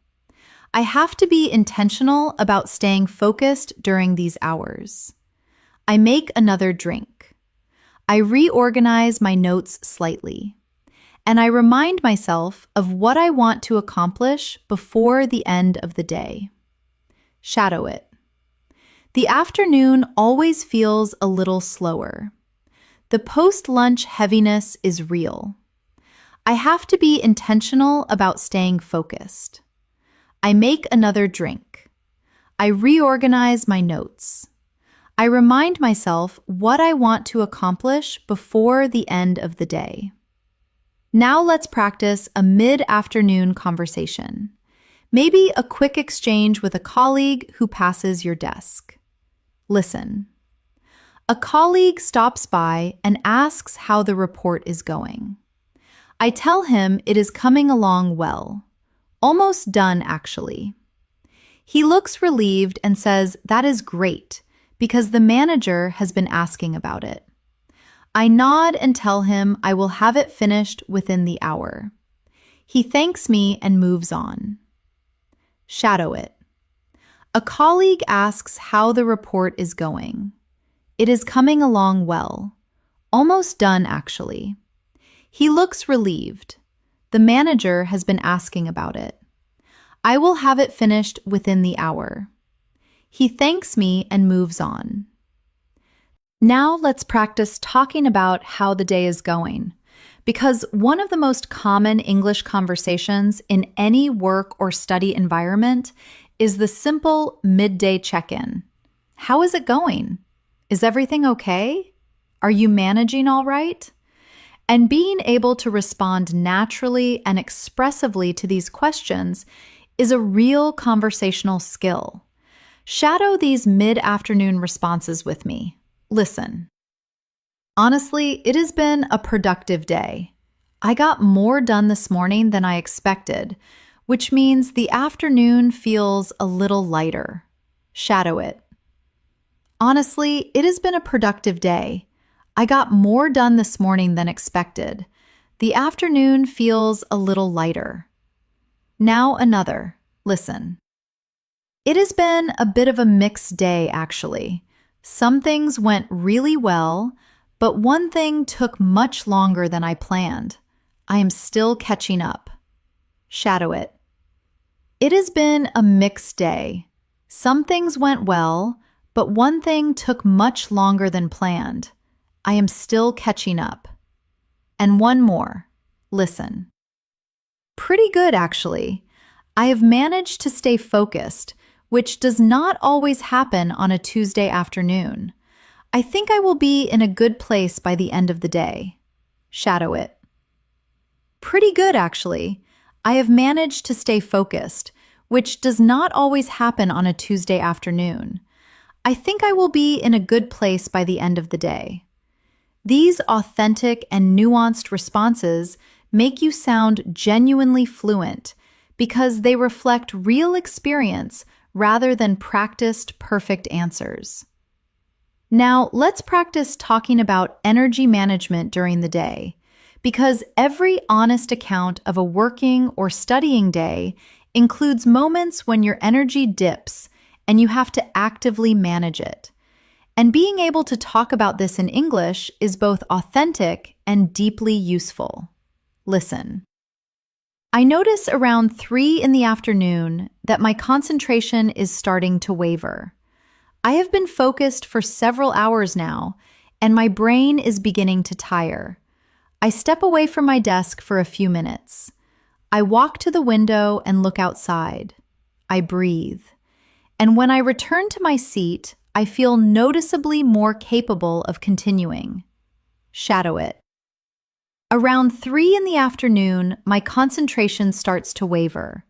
I have to be intentional about staying focused during these hours. I make another drink. I reorganize my notes slightly. And I remind myself of what I want to accomplish before the end of the day. Shadow it. The afternoon always feels a little slower. The post-lunch heaviness is real. I have to be intentional about staying focused. I make another drink. I reorganize my notes. I remind myself what I want to accomplish before the end of the day. Now let's practice a mid-afternoon conversation. Maybe a quick exchange with a colleague who passes your desk. Listen. A colleague stops by and asks how the report is going. I tell him it is coming along well. Almost done, actually. He looks relieved and says that is great because the manager has been asking about it. I nod and tell him I will have it finished within the hour. He thanks me and moves on. Shadow it. A colleague asks how the report is going. It is coming along well. Almost done, actually. He looks relieved. The manager has been asking about it. I will have it finished within the hour. He thanks me and moves on. Now let's practice talking about how the day is going, because one of the most common English conversations in any work or study environment is the simple midday check-in. How is it going? Is everything okay? Are you managing all right? And being able to respond naturally and expressively to these questions is a real conversational skill. Shadow these mid-afternoon responses with me. Listen. Honestly, it has been a productive day. I got more done this morning than I expected, which means the afternoon feels a little lighter. Shadow it. Honestly, it has been a productive day. I got more done this morning than expected. The afternoon feels a little lighter. Now another. Listen. It has been a bit of a mixed day, actually. Some things went really well, but one thing took much longer than I planned. I am still catching up. Shadow it. It has been a mixed day. Some things went well, but one thing took much longer than planned. I am still catching up. And one more. Listen. Pretty good, actually. I have managed to stay focused, which does not always happen on a Tuesday afternoon. I think I will be in a good place by the end of the day. Shadow it. Pretty good, actually. I have managed to stay focused, which does not always happen on a Tuesday afternoon. I think I will be in a good place by the end of the day. These authentic and nuanced responses make you sound genuinely fluent because they reflect real experience rather than practiced perfect answers. Now, let's practice talking about energy management during the day, because every honest account of a working or studying day includes moments when your energy dips and you have to actively manage it. And being able to talk about this in English is both authentic and deeply useful. Listen. I notice around 3 in the afternoon that my concentration is starting to waver. I have been focused for several hours now, and my brain is beginning to tire. I step away from my desk for a few minutes. I walk to the window and look outside. I breathe. And when I return to my seat, I feel noticeably more capable of continuing. Shadow it. Around 3 in the afternoon, my concentration starts to waver.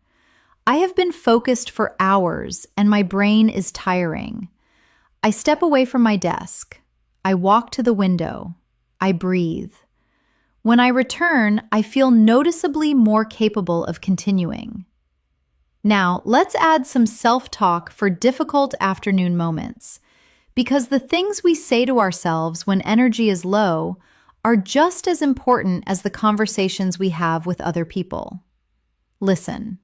I have been focused for hours and my brain is tiring. I step away from my desk. I walk to the window. I breathe. When I return, I feel noticeably more capable of continuing. Now, let's add some self-talk for difficult afternoon moments, because the things we say to ourselves when energy is low are just as important as the conversations we have with other people. Listen.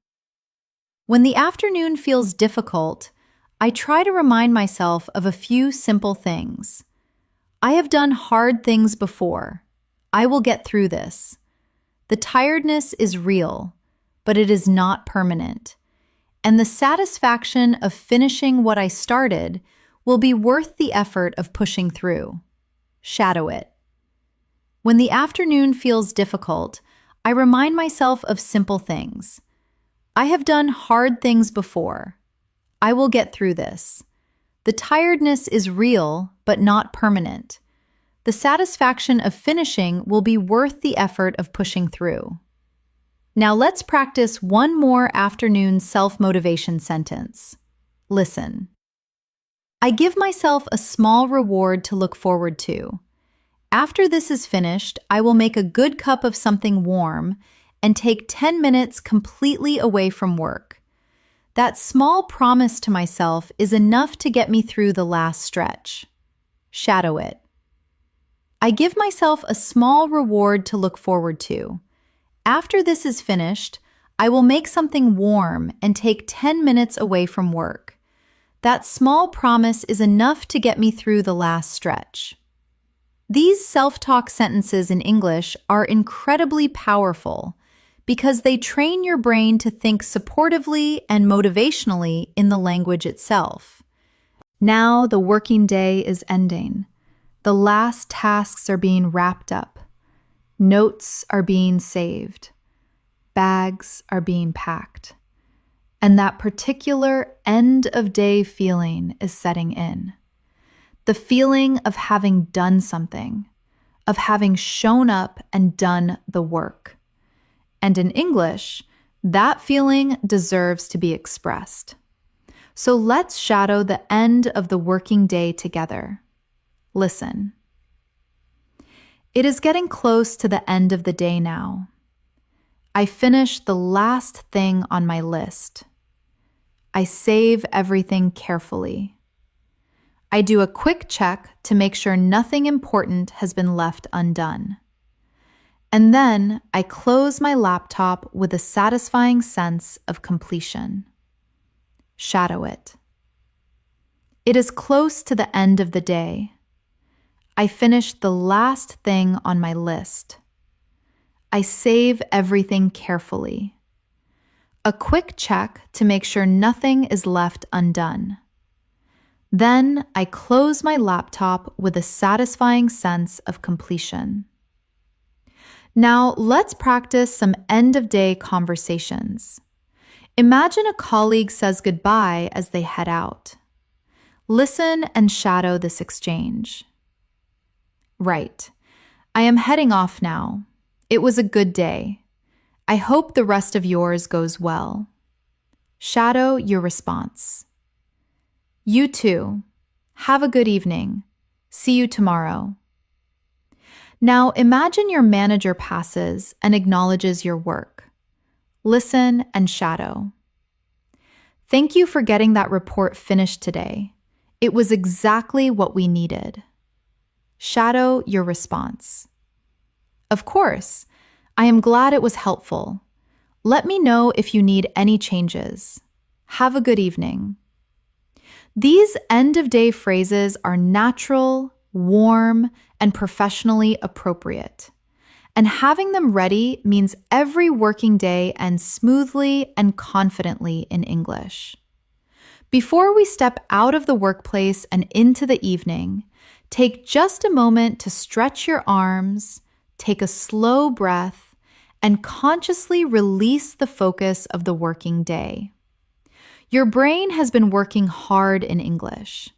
When the afternoon feels difficult, I try to remind myself of a few simple things. I have done hard things before. I will get through this. The tiredness is real, but it is not permanent. And the satisfaction of finishing what I started will be worth the effort of pushing through. Shadow it. When the afternoon feels difficult, I remind myself of simple things. I have done hard things before. I will get through this. The tiredness is real, but not permanent. The satisfaction of finishing will be worth the effort of pushing through. Now let's practice one more afternoon self-motivation sentence. Listen. I give myself a small reward to look forward to. After this is finished, I will make a good cup of something warm and take 10 minutes completely away from work. That small promise to myself is enough to get me through the last stretch. Shadow it. I give myself a small reward to look forward to. After this is finished, I will make something warm and take 10 minutes away from work. That small promise is enough to get me through the last stretch. These self-talk sentences in English are incredibly powerful because they train your brain to think supportively and motivationally in the language itself. Now the working day is ending. The last tasks are being wrapped up. Notes are being saved. Bags are being packed. And that particular end-of-day feeling is setting in. The feeling of having done something, of having shown up and done the work. And in English, that feeling deserves to be expressed. So let's shadow the end of the working day together. Listen. It is getting close to the end of the day now. I finish the last thing on my list. I save everything carefully. I do a quick check to make sure nothing important has been left undone. And then I close my laptop with a satisfying sense of completion. Shadow it. It is close to the end of the day. I finish the last thing on my list. I save everything carefully. A quick check to make sure nothing is left undone. Then I close my laptop with a satisfying sense of completion. Now let's practice some end-of-day conversations. Imagine a colleague says goodbye as they head out. Listen and shadow this exchange. Right. I am heading off now. It was a good day. I hope the rest of yours goes well. Shadow your response. You too. Have a good evening. See you tomorrow. Now imagine your manager passes and acknowledges your work. Listen and shadow. Thank you for getting that report finished today. It was exactly what we needed. Shadow your response. Of course, I am glad it was helpful. Let me know if you need any changes. Have a good evening. These end-of-day phrases are natural, warm, and professionally appropriate. And having them ready means every working day ends smoothly and confidently in English. Before we step out of the workplace and into the evening, take just a moment to stretch your arms, take a slow breath, and consciously release the focus of the working day. Your brain has been working hard in English.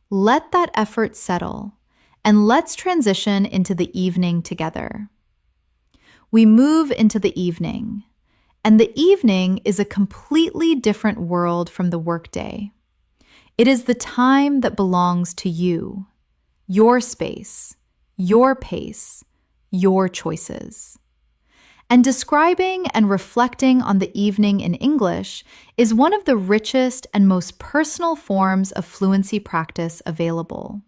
Let that effort settle, and let's transition into the evening together. We move into the evening, and the evening is a completely different world from the workday. It is the time that belongs to you, your space, your pace, your choices. And describing and reflecting on the evening in English is one of the richest and most personal forms of fluency practice available.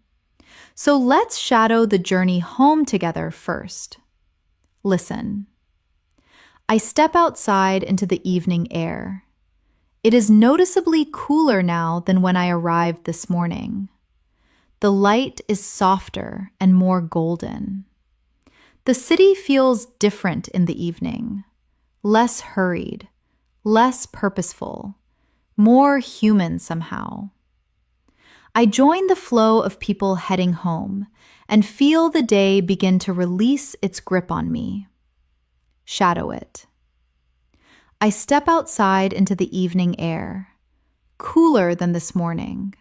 So let's shadow the journey home together first. Listen. I step outside into the evening air. It is noticeably cooler now than when I arrived this morning. The light is softer and more golden. The city feels different in the evening, less hurried, less purposeful, more human somehow. I join the flow of people heading home and feel the day begin to release its grip on me. Shadow it. I step outside into the evening air, cooler than this morning.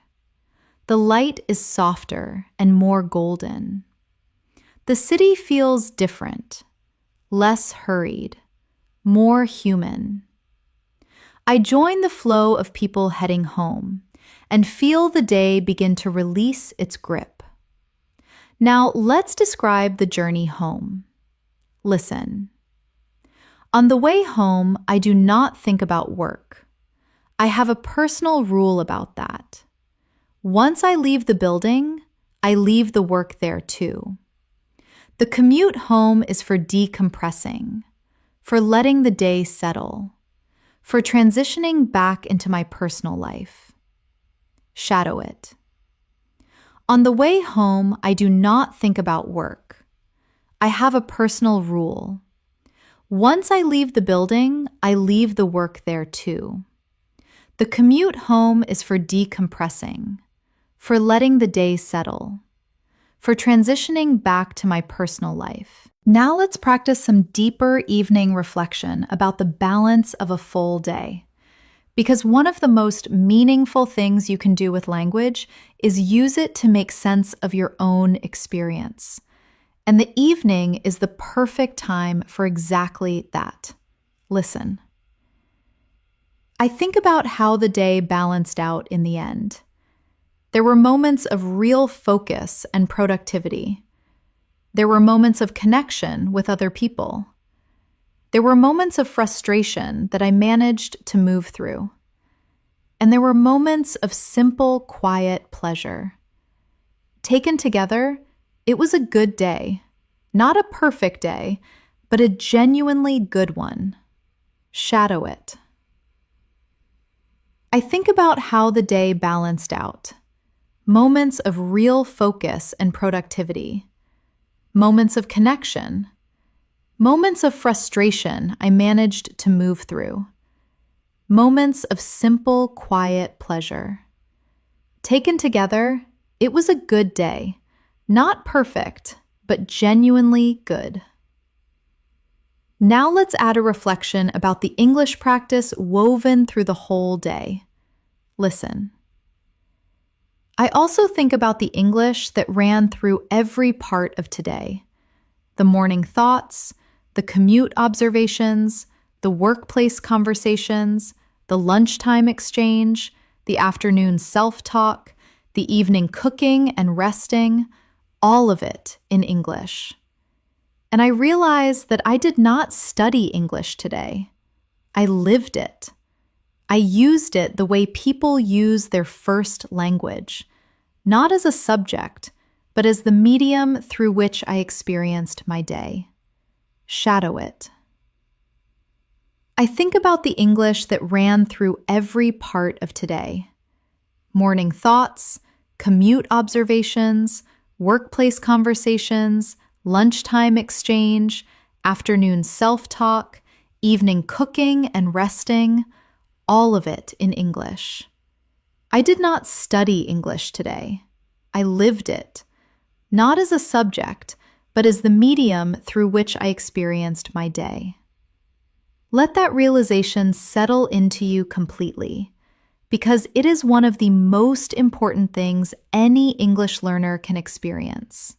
The light is softer and more golden. The city feels different, less hurried, more human. I join the flow of people heading home and feel the day begin to release its grip. Now let's describe the journey home. Listen. On the way home, I do not think about work. I have a personal rule about that. Once I leave the building, I leave the work there too. The commute home is for decompressing, for letting the day settle, for transitioning back into my personal life. Shadow it. On the way home, I do not think about work. I have a personal rule. Once I leave the building, I leave the work there too. The commute home is for decompressing, for letting the day settle, for transitioning back to my personal life. Now let's practice some deeper evening reflection about the balance of a full day. Because one of the most meaningful things you can do with language is use it to make sense of your own experience. And the evening is the perfect time for exactly that. Listen. I think about how the day balanced out in the end. There were moments of real focus and productivity. There were moments of connection with other people. There were moments of frustration that I managed to move through. And there were moments of simple, quiet pleasure. Taken together, it was a good day. Not a perfect day, but a genuinely good one. Shadow it. I think about how the day balanced out. Moments of real focus and productivity. Moments of connection. Moments of frustration I managed to move through. Moments of simple, quiet pleasure. Taken together, it was a good day. Not perfect, but genuinely good. Now let's add a reflection about the English practice woven through the whole day. Listen. I also think about the English that ran through every part of today. The morning thoughts, the commute observations, the workplace conversations, the lunchtime exchange, the afternoon self-talk, the evening cooking and resting, all of it in English. And I realized that I did not study English today. I lived it. I used it the way people use their first language, not as a subject, but as the medium through which I experienced my day. Shadow it. I think about the English that ran through every part of today. Morning thoughts, commute observations, workplace conversations, lunchtime exchange, afternoon self-talk, evening cooking and resting, all of it in English. I did not study English today. I lived it, not as a subject, but as the medium through which I experienced my day. Let that realization settle into you completely, because it is one of the most important things any English learner can experience.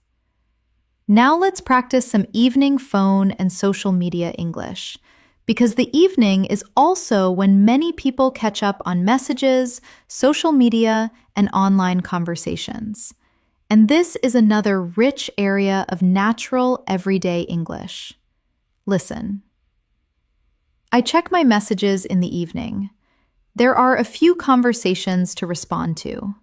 Now let's practice some evening phone and social media English, because the evening is also when many people catch up on messages, social media, and online conversations. And this is another rich area of natural, everyday English. Listen. I check my messages in the evening. There are a few conversations to respond to.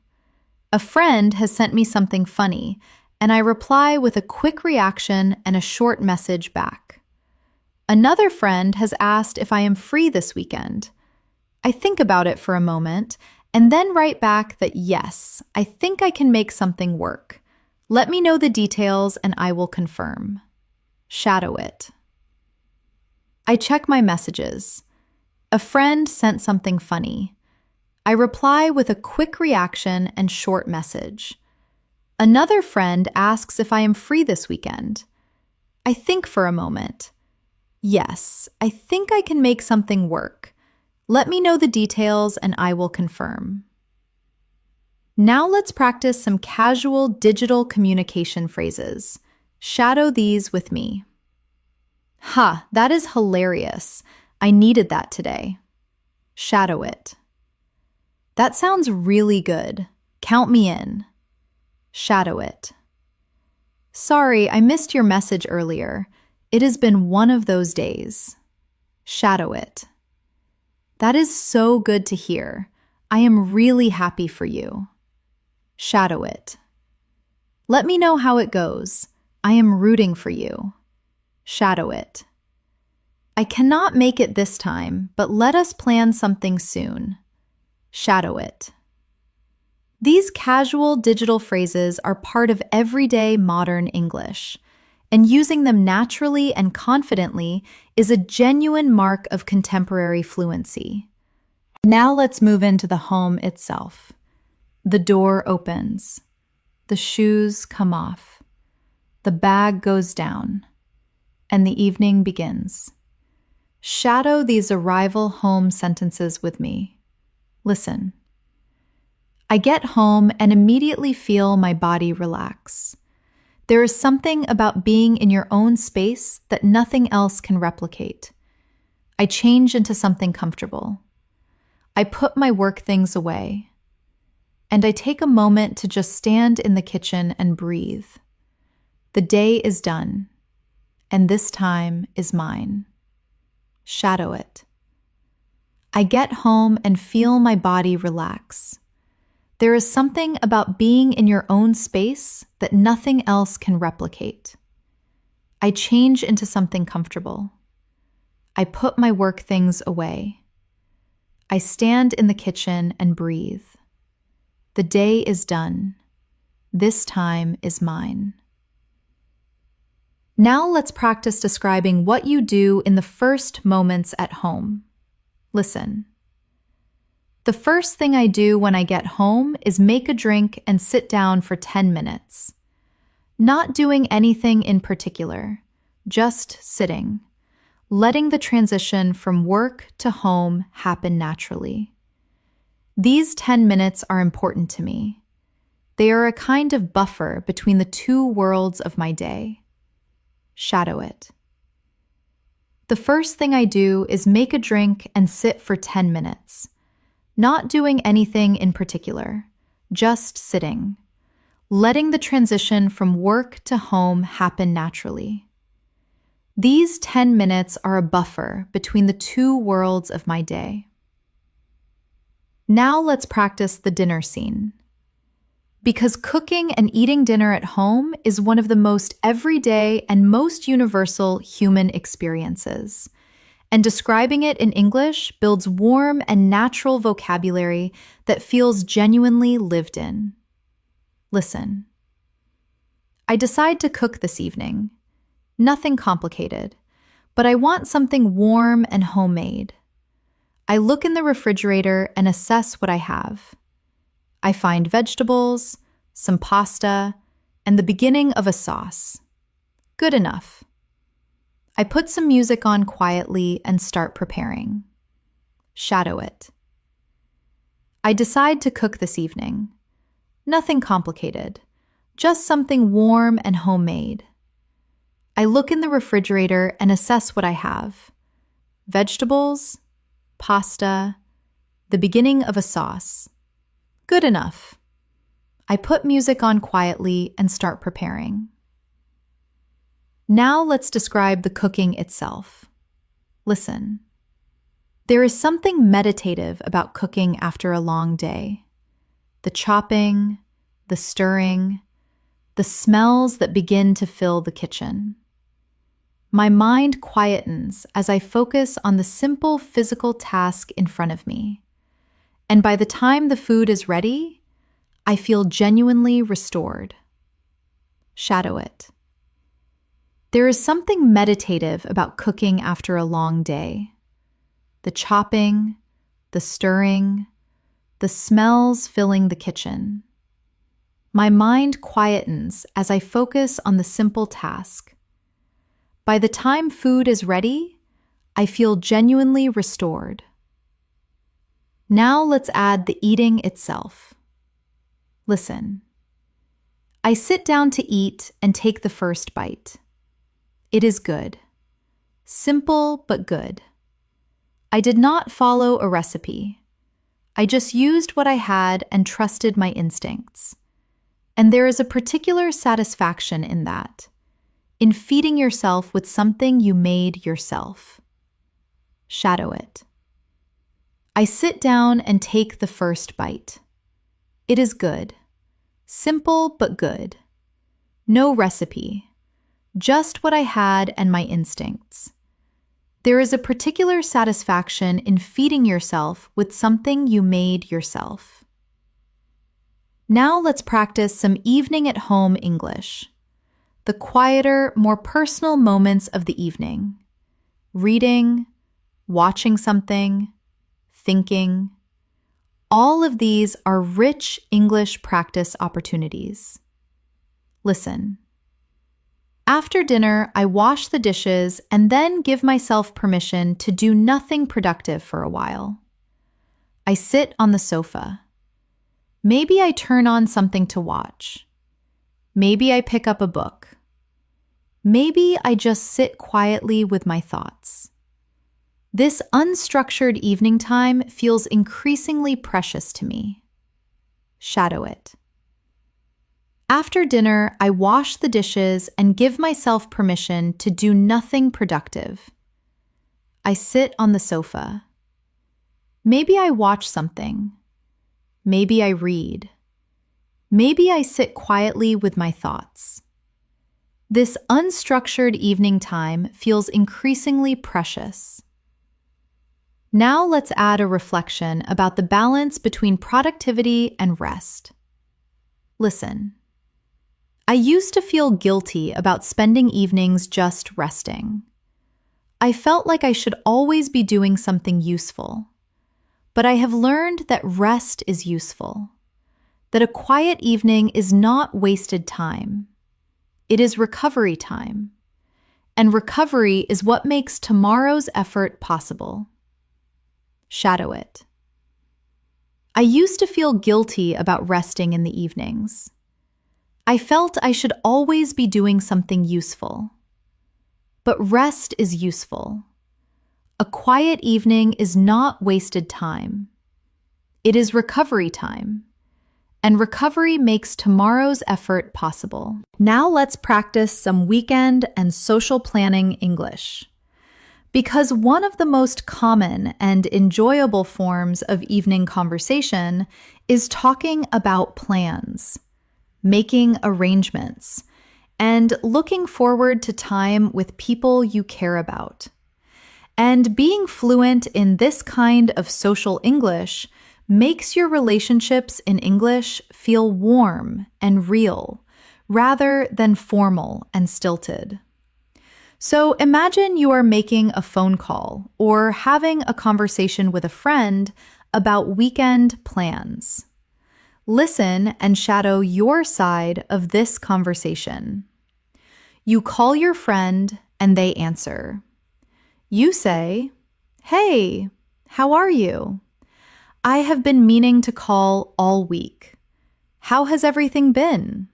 A friend has sent me something funny, and I reply with a quick reaction and a short message back. Another friend has asked if I am free this weekend. I think about it for a moment and then write back that yes, I think I can make something work. Let me know the details and I will confirm. Shadow it. I check my messages. A friend sent something funny. I reply with a quick reaction and short message. Another friend asks if I am free this weekend. I think for a moment. Yes, I think I can make something work. Let me know the details and I will confirm. Now let's practice some casual digital communication phrases. Shadow these with me. Ha, that is hilarious. I needed that today. Shadow it. That sounds really good. Count me in. Shadow it. Sorry, I missed your message earlier. It has been one of those days. Shadow it. That is so good to hear. I am really happy for you. Shadow it. Let me know how it goes. I am rooting for you. Shadow it. I cannot make it this time, but let us plan something soon. Shadow it. These casual digital phrases are part of everyday modern English, and using them naturally and confidently is a genuine mark of contemporary fluency. Now let's move into the home itself. The door opens. The shoes come off. The bag goes down. And the evening begins. Shadow these arrival home sentences with me. Listen. I get home and immediately feel my body relax. There is something about being in your own space that nothing else can replicate. I change into something comfortable. I put my work things away. And I take a moment to just stand in the kitchen and breathe. The day is done, and this time is mine. Shadow it. I get home and feel my body relax. There is something about being in your own space that nothing else can replicate. I change into something comfortable. I put my work things away. I stand in the kitchen and breathe. The day is done. This time is mine. Now let's practice describing what you do in the first moments at home. Listen. The first thing I do when I get home is make a drink and sit down for 10 minutes. Not doing anything in particular, just sitting, letting the transition from work to home happen naturally. These 10 minutes are important to me. They are a kind of buffer between the two worlds of my day. Shadow it. The first thing I do is make a drink and sit for 10 minutes. Not doing anything in particular, just sitting, letting the transition from work to home happen naturally. These 10 minutes are a buffer between the two worlds of my day. Now let's practice the dinner scene. Because cooking and eating dinner at home is one of the most everyday and most universal human experiences. And describing it in English builds warm and natural vocabulary that feels genuinely lived in. Listen. I decide to cook this evening. Nothing complicated, but I want something warm and homemade. I look in the refrigerator and assess what I have. I find vegetables, some pasta, and the beginning of a sauce. Good enough. I put some music on quietly and start preparing. Shadow it. I decide to cook this evening. Nothing complicated, just something warm and homemade. I look in the refrigerator and assess what I have. Vegetables, pasta, the beginning of a sauce. Good enough. I put music on quietly and start preparing. Now let's describe the cooking itself. Listen. There is something meditative about cooking after a long day. The chopping, the stirring, the smells that begin to fill the kitchen. My mind quietens as I focus on the simple physical task in front of me. And by the time the food is ready, I feel genuinely restored. Shadow it. There is something meditative about cooking after a long day. The chopping, the stirring, the smells filling the kitchen. My mind quietens as I focus on the simple task. By the time food is ready, I feel genuinely restored. Now let's add the eating itself. Listen. I sit down to eat and take the first bite. It is good. Simple but good. I did not follow a recipe. I just used what I had and trusted my instincts. And there is a particular satisfaction in that, in feeding yourself with something you made yourself. Shadow it. I sit down and take the first bite. It is good. Simple but good. No recipe. Just what I had and my instincts. There is a particular satisfaction in feeding yourself with something you made yourself. Now let's practice some evening at home English. The quieter, more personal moments of the evening. Reading, watching something, thinking. All of these are rich English practice opportunities. Listen. After dinner, I wash the dishes and then give myself permission to do nothing productive for a while. I sit on the sofa. Maybe I turn on something to watch. Maybe I pick up a book. Maybe I just sit quietly with my thoughts. This unstructured evening time feels increasingly precious to me. Shadow it. After dinner, I wash the dishes and give myself permission to do nothing productive. I sit on the sofa. Maybe I watch something. Maybe I read. Maybe I sit quietly with my thoughts. This unstructured evening time feels increasingly precious. Now let's add a reflection about the balance between productivity and rest. Listen. I used to feel guilty about spending evenings just resting. I felt like I should always be doing something useful. But I have learned that rest is useful, that a quiet evening is not wasted time. It is recovery time. And recovery is what makes tomorrow's effort possible. Shadow it. I used to feel guilty about resting in the evenings. I felt I should always be doing something useful. But rest is useful. A quiet evening is not wasted time. It is recovery time. And recovery makes tomorrow's effort possible. Now let's practice some weekend and social planning English. Because one of the most common and enjoyable forms of evening conversation is talking about plans, making arrangements, and looking forward to time with people you care about. And being fluent in this kind of social English makes your relationships in English feel warm and real, rather than formal and stilted. So imagine you are making a phone call or having a conversation with a friend about weekend plans. Listen and shadow your side of this conversation. You call your friend and they answer. You say, "Hey, how are you? I have been meaning to call all week. How has everything been?"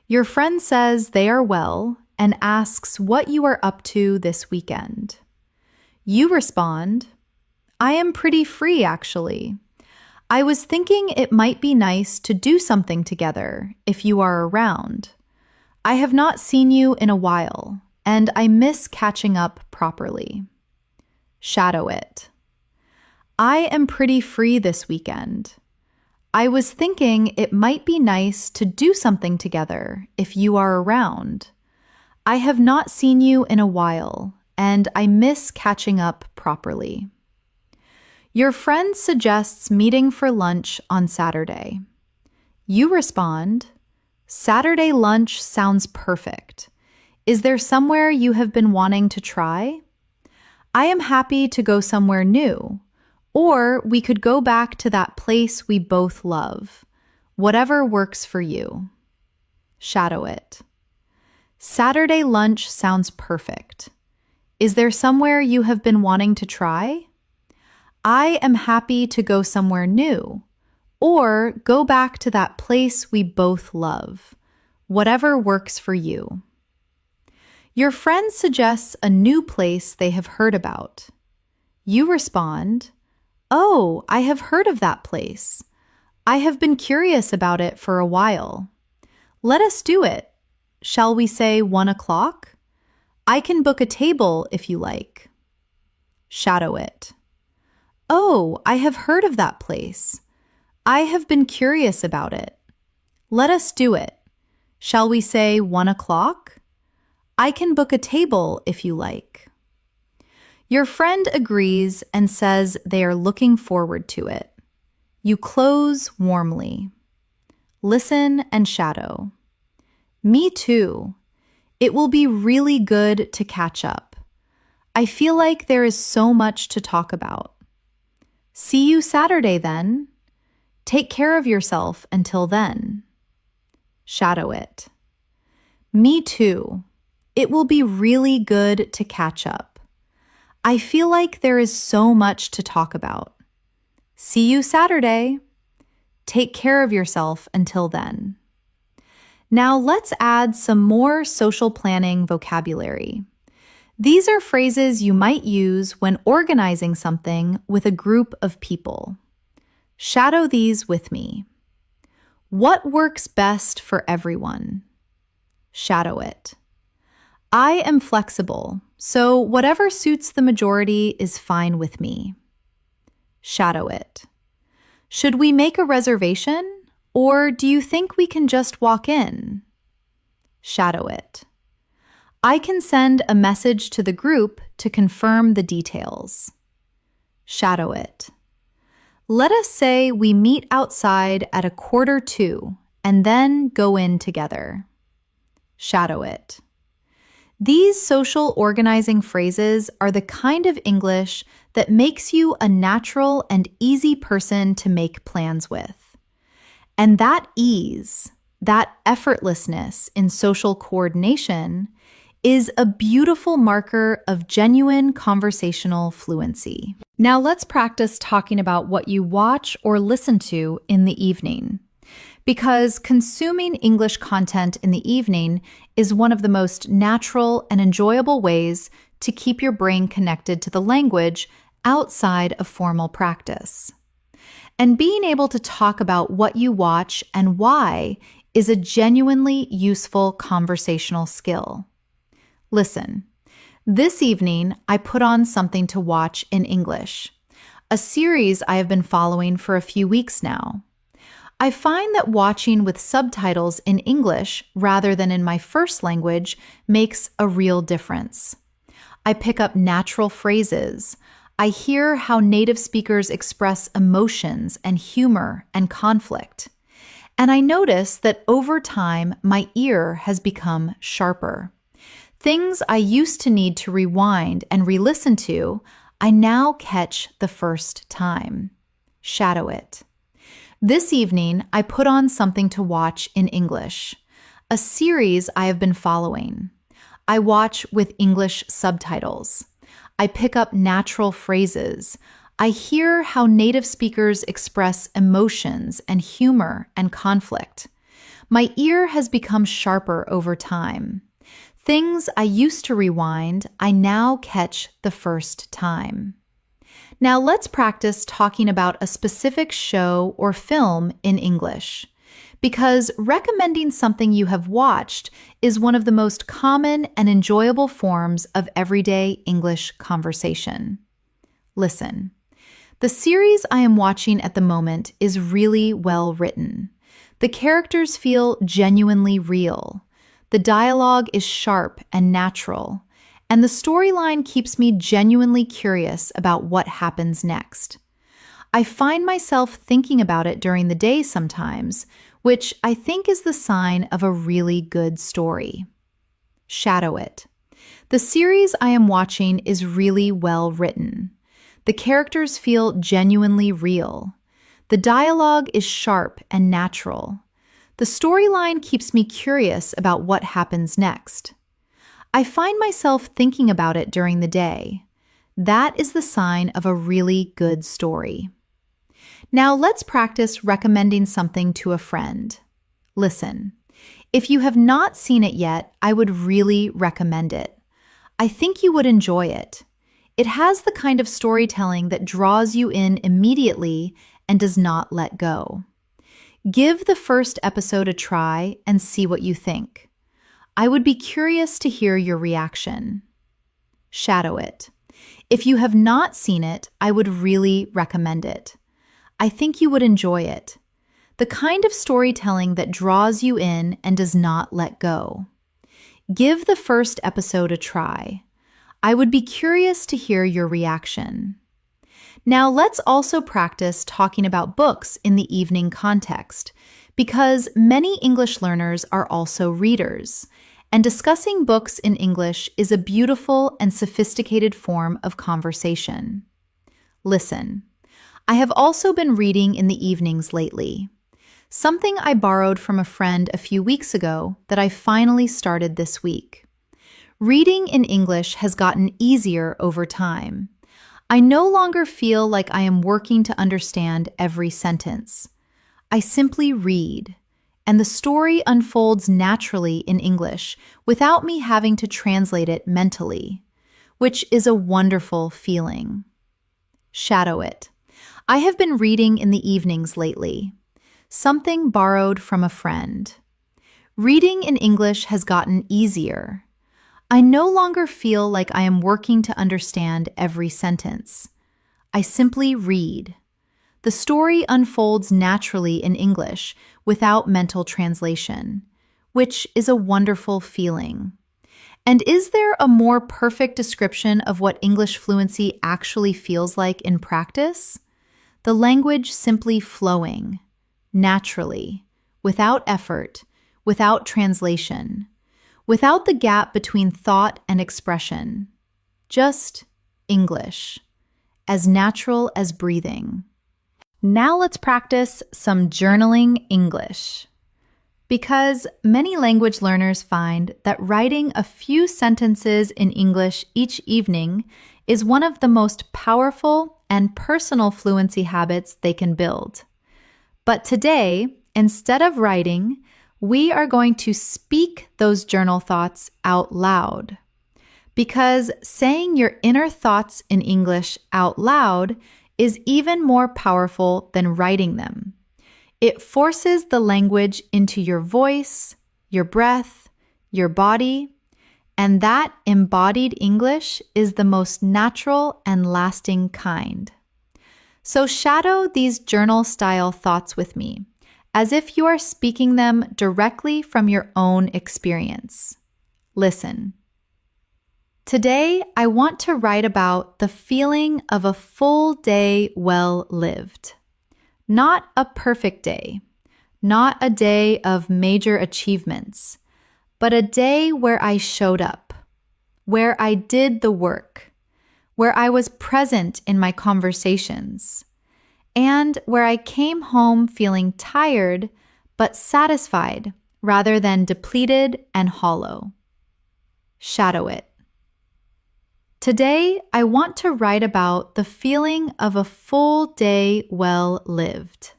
Your friend says they are well and asks what you are up to this weekend. You respond, "I am pretty free, actually. I was thinking it might be nice to do something together if you are around. I have not seen you in a while, and I miss catching up properly." Shadow it. "I am pretty free this weekend. I was thinking it might be nice to do something together if you are around. I have not seen you in a while, and I miss catching up properly." Your friend suggests meeting for lunch on Saturday. You respond, "Saturday lunch sounds perfect. Is there somewhere you have been wanting to try? I am happy to go somewhere new, or we could go back to that place we both love. Whatever works for you." Shadow it. "Saturday lunch sounds perfect. Is there somewhere you have been wanting to try? I am happy to go somewhere new, or go back to that place we both love. Whatever works for you." Your friend suggests a new place they have heard about. You respond, "Oh, I have heard of that place. I have been curious about it for a while. Let us do it. Shall we say 1:00? I can book a table if you like." Shadow it. "Oh, I have heard of that place. I have been curious about it. Let us do it. Shall we say 1:00? I can book a table if you like." Your friend agrees and says they are looking forward to it. You close warmly. Listen and shadow. "Me too. It will be really good to catch up. I feel like there is so much to talk about. See you Saturday then. Take care of yourself until then." Shadow it. "Me too. It will be really good to catch up. I feel like there is so much to talk about. See you Saturday. Take care of yourself until then." Now let's add some more social planning vocabulary. These are phrases you might use when organizing something with a group of people. Shadow these with me. What works best for everyone? Shadow it. I am flexible, so whatever suits the majority is fine with me. Shadow it. Should we make a reservation? Or do you think we can just walk in? Shadow it. I can send a message to the group to confirm the details. Shadow it. Let us say we meet outside at 1:45 and then go in together. Shadow it. These social organizing phrases are the kind of English that makes you a natural and easy person to make plans with. And that ease, that effortlessness in social coordination, is a beautiful marker of genuine conversational fluency. Now let's practice talking about what you watch or listen to in the evening. Because consuming English content in the evening is one of the most natural and enjoyable ways to keep your brain connected to the language outside of formal practice. And being able to talk about what you watch and why is a genuinely useful conversational skill. Listen, this evening I put on something to watch in English, a series I have been following for a few weeks now. I find that watching with subtitles in English rather than in my first language makes a real difference. I pick up natural phrases. I hear how native speakers express emotions and humor and conflict. And I notice that over time, my ear has become sharper. Things I used to need to rewind and re-listen to, I now catch the first time. Shadow it. This evening, I put on something to watch in English, a series I have been following. I watch with English subtitles. I pick up natural phrases. I hear how native speakers express emotions and humor and conflict. My ear has become sharper over time. Things I used to rewind, I now catch the first time. Now let's practice talking about a specific show or film in English, because recommending something you have watched is one of the most common and enjoyable forms of everyday English conversation. Listen, the series I am watching at the moment is really well written. The characters feel genuinely real. The dialogue is sharp and natural. And the storyline keeps me genuinely curious about what happens next. I find myself thinking about it during the day sometimes, which I think is the sign of a really good story. Shadow it. The series I am watching is really well written. The characters feel genuinely real. The dialogue is sharp and natural. The storyline keeps me curious about what happens next. I find myself thinking about it during the day. That is the sign of a really good story. Now let's practice recommending something to a friend. Listen, if you have not seen it yet, I would really recommend it. I think you would enjoy it. It has the kind of storytelling that draws you in immediately and does not let go. Give the first episode a try and see what you think. I would be curious to hear your reaction. Shadow it. If you have not seen it, I would really recommend it. I think you would enjoy it. The kind of storytelling that draws you in and does not let go. Give the first episode a try. I would be curious to hear your reaction. Now let's also practice talking about books in the evening context, because many English learners are also readers. And discussing books in English is a beautiful and sophisticated form of conversation. Listen, I have also been reading in the evenings lately. Something I borrowed from a friend a few weeks ago that I finally started this week. Reading in English has gotten easier over time. I no longer feel like I am working to understand every sentence. I simply read. And the story unfolds naturally in English without me having to translate it mentally, which is a wonderful feeling. Shadow it. I have been reading in the evenings lately. Something borrowed from a friend. Reading in English has gotten easier. I no longer feel like I am working to understand every sentence. I simply read. The story unfolds naturally in English without mental translation, which is a wonderful feeling. And is there a more perfect description of what English fluency actually feels like in practice? The language simply flowing, naturally, without effort, without translation, without the gap between thought and expression. Just English, as natural as breathing. Now let's practice some journaling English. Because many language learners find that writing a few sentences in English each evening is one of the most powerful and personal fluency habits they can build. But today, instead of writing, we are going to speak those journal thoughts out loud. Because saying your inner thoughts in English out loud is even more powerful than writing them. It forces the language into your voice, your breath, your body, and that embodied English is the most natural and lasting kind. So shadow these journal-style thoughts with me, as if you are speaking them directly from your own experience. Listen. Today, I want to write about the feeling of a full day well lived. Not a perfect day, not a day of major achievements, but a day where I showed up, where I did the work, where I was present in my conversations, and where I came home feeling tired but satisfied rather than depleted and hollow. Shadow it. Today, I want to write about the feeling of a full day well lived.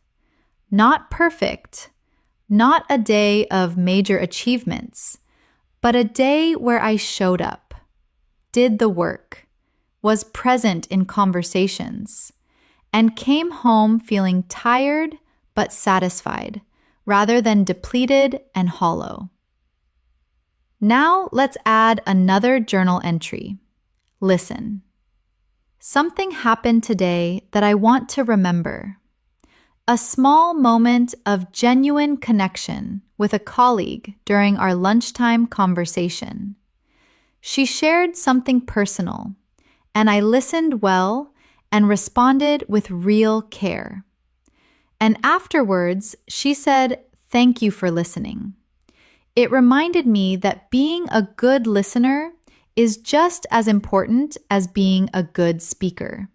Not perfect, not a day of major achievements, but a day where I showed up, did the work, was present in conversations, and came home feeling tired but satisfied, rather than depleted and hollow. Now let's add another journal entry. Listen. Something happened today that I want to remember. A small moment of genuine connection with a colleague during our lunchtime conversation. She shared something personal, and I listened well and responded with real care. And afterwards, she said, "Thank you for listening." It reminded me that being a good listener is just as important as being a good speaker.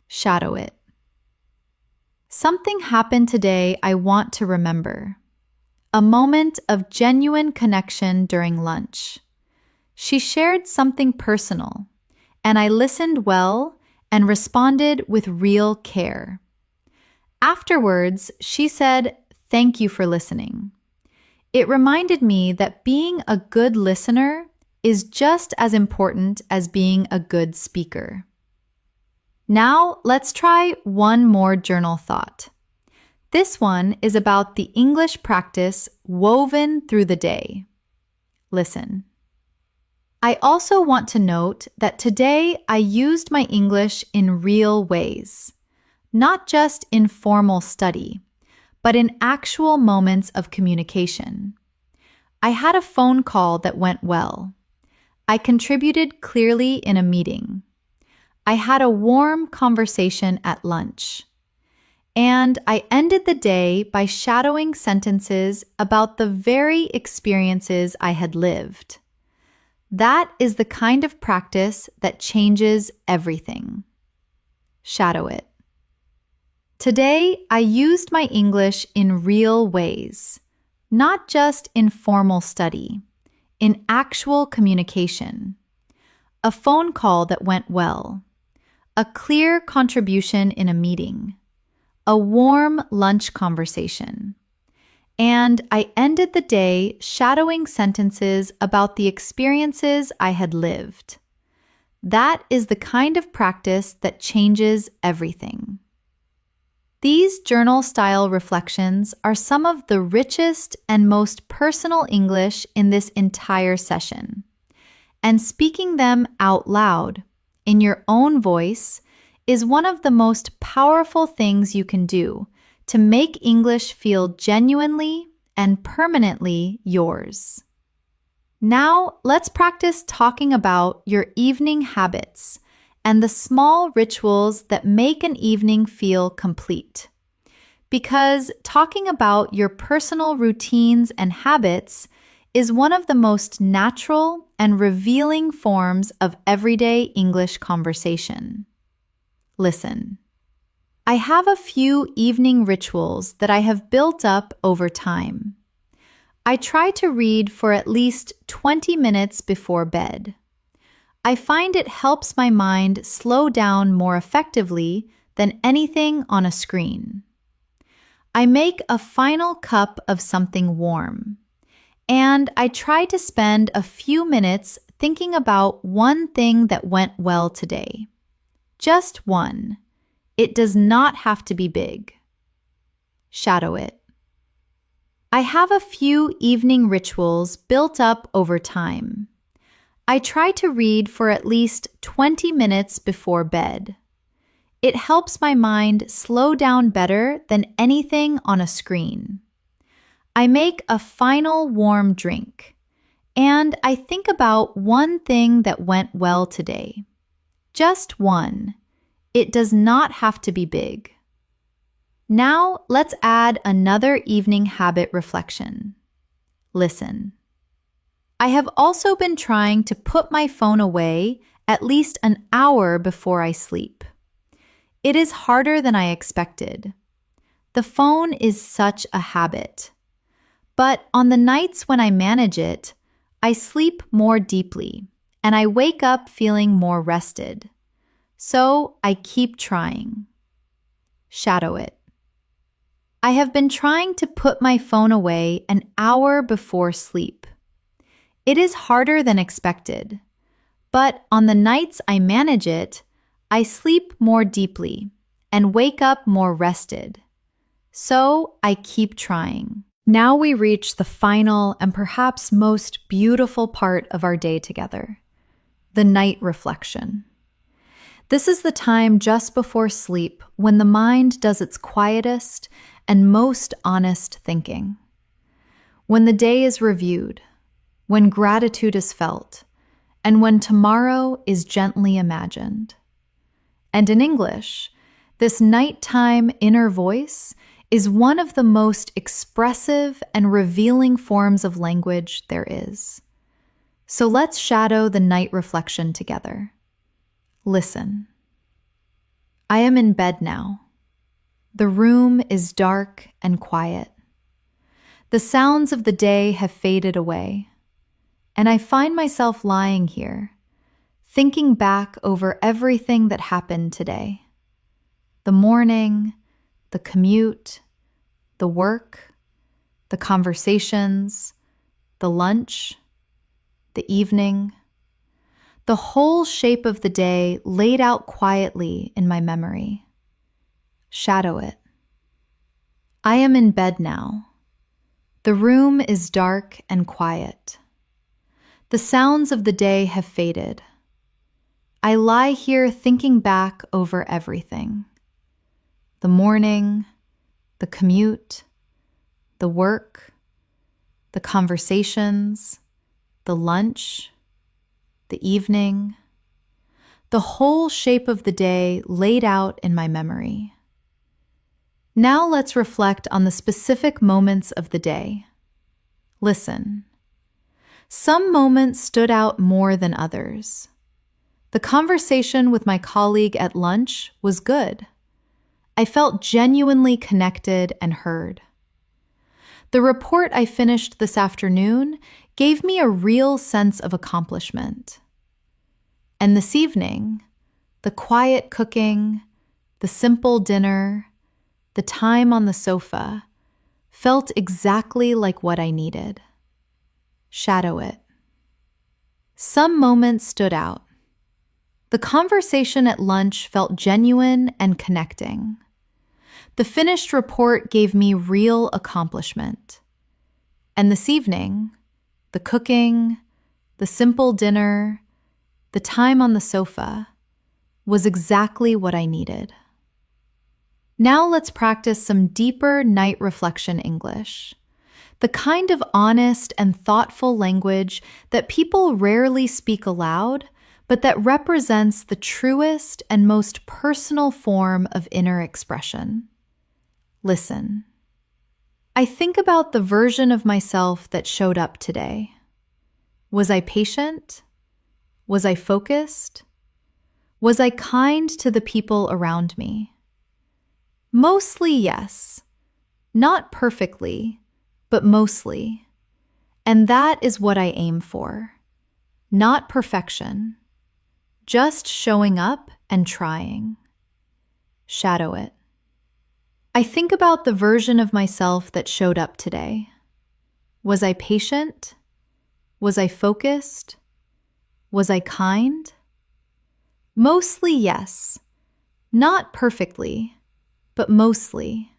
Shadow it. Something happened today I want to remember. A moment of genuine connection during lunch. She shared something personal, and I listened well and responded with real care. Afterwards, she said, "Thank you for listening." It reminded me that being a good listener is just as important as being a good speaker. Now, let's try one more journal thought. This one is about the English practice woven through the day. Listen. I also want to note that today I used my English in real ways, not just in formal study, but in actual moments of communication. I had a phone call that went well. I contributed clearly in a meeting. I had a warm conversation at lunch. And I ended the day by shadowing sentences about the very experiences I had lived. That is the kind of practice that changes everything. Shadow it. Today, I used my English in real ways, not just in formal study, in actual communication. A phone call that went well. A clear contribution in a meeting. A warm lunch conversation. And I ended the day shadowing sentences about the experiences I had lived. That is the kind of practice that changes everything. These journal-style reflections are some of the richest and most personal English in this entire session. And speaking them out loud, in your own voice, is one of the most powerful things you can do to make English feel genuinely and permanently yours. Now, let's practice talking about your evening habits and the small rituals that make an evening feel complete. Because talking about your personal routines and habits is one of the most natural and revealing forms of everyday English conversation. Listen. I have a few evening rituals that I have built up over time. I try to read for at least 20 minutes before bed. I find it helps my mind slow down more effectively than anything on a screen. I make a final cup of something warm, and I try to spend a few minutes thinking about one thing that went well today. Just one. It does not have to be big. Shadow it. I have a few evening rituals built up over time. I try to read for at least 20 minutes before bed. It helps my mind slow down better than anything on a screen. I make a final warm drink, and I think about one thing that went well today. Just one. It does not have to be big. Now, let's add another evening habit reflection. Listen. I have also been trying to put my phone away at least an hour before I sleep. It is harder than I expected. The phone is such a habit. But on the nights when I manage it, I sleep more deeply and I wake up feeling more rested. So I keep trying. Shadow it. I have been trying to put my phone away an hour before sleep. It is harder than expected. But on the nights I manage it, I sleep more deeply and wake up more rested. So I keep trying. Now we reach the final and perhaps most beautiful part of our day together, the night reflection. This is the time just before sleep when the mind does its quietest and most honest thinking. When the day is reviewed, when gratitude is felt, and when tomorrow is gently imagined. And in English, this nighttime inner voice is one of the most expressive and revealing forms of language there is. So let's shadow the night reflection together. Listen. I am in bed now. The room is dark and quiet. The sounds of the day have faded away, and I find myself lying here, thinking back over everything that happened today. The morning, the commute, the work, the conversations, the lunch, the evening, the whole shape of the day laid out quietly in my memory. Shadow it. I am in bed now. The room is dark and quiet. The sounds of the day have faded. I lie here thinking back over everything. The morning, the commute, the work, the conversations, the lunch, the evening, the whole shape of the day laid out in my memory. Now let's reflect on the specific moments of the day. Listen. Some moments stood out more than others. The conversation with my colleague at lunch was good. I felt genuinely connected and heard. The report I finished this afternoon gave me a real sense of accomplishment. And this evening, the quiet cooking, the simple dinner, the time on the sofa felt exactly like what I needed. Shadow it. Some moments stood out. The conversation at lunch felt genuine and connecting. The finished report gave me real accomplishment. And this evening, the cooking, the simple dinner, the time on the sofa was exactly what I needed. Now let's practice some deeper night reflection English. The kind of honest and thoughtful language that people rarely speak aloud, but that represents the truest and most personal form of inner expression. Listen. I think about the version of myself that showed up today. Was I patient? Was I focused? Was I kind to the people around me? Mostly yes. Not perfectly, but mostly. And that is what I aim for. Not perfection. Just showing up and trying. Shadow it. I think about the version of myself that showed up today. Was I patient? Was I focused? Was I kind? Mostly yes. Not perfectly, but mostly.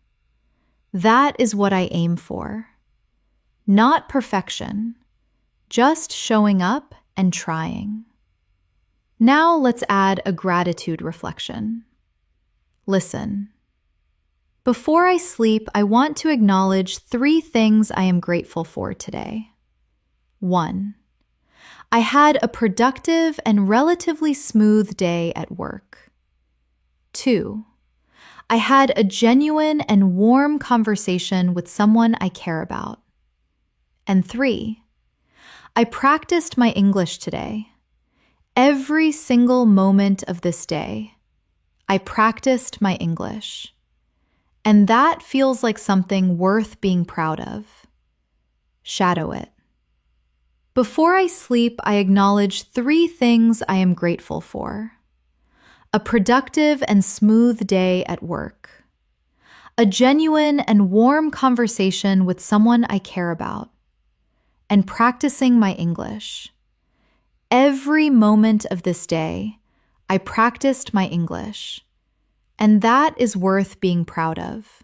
That is what I aim for. Not perfection. Just showing up and trying. Now let's add a gratitude reflection. Listen. Before I sleep, I want to acknowledge 3 things I am grateful for today. 1. I had a productive and relatively smooth day at work. 2. I had a genuine and warm conversation with someone I care about. And 3. I practiced my English today. Every single moment of this day, I practiced my English. And that feels like something worth being proud of. Shadow it. Before I sleep, I acknowledge 3 things I am grateful for. A productive and smooth day at work. A genuine and warm conversation with someone I care about. And practicing my English. Every moment of this day, I practiced my English. And that is worth being proud of.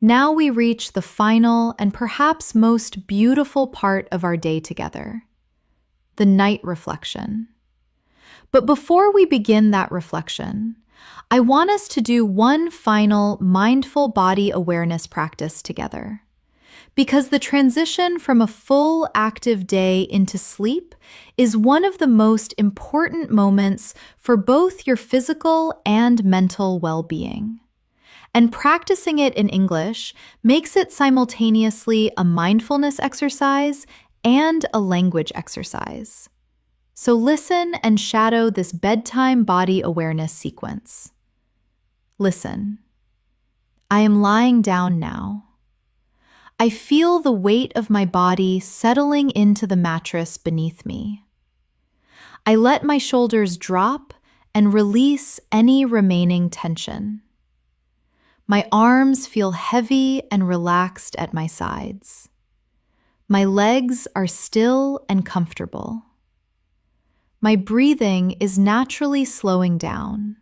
Now we reach the final and perhaps most beautiful part of our day together, the night reflection. But before we begin that reflection, I want us to do one final mindful body awareness practice together. Because the transition from a full active day into sleep is one of the most important moments for both your physical and mental well-being. And practicing it in English makes it simultaneously a mindfulness exercise and a language exercise. So listen and shadow this bedtime body awareness sequence. Listen. I am lying down now. I feel the weight of my body settling into the mattress beneath me. I let my shoulders drop and release any remaining tension. My arms feel heavy and relaxed at my sides. My legs are still and comfortable. My breathing is naturally slowing down.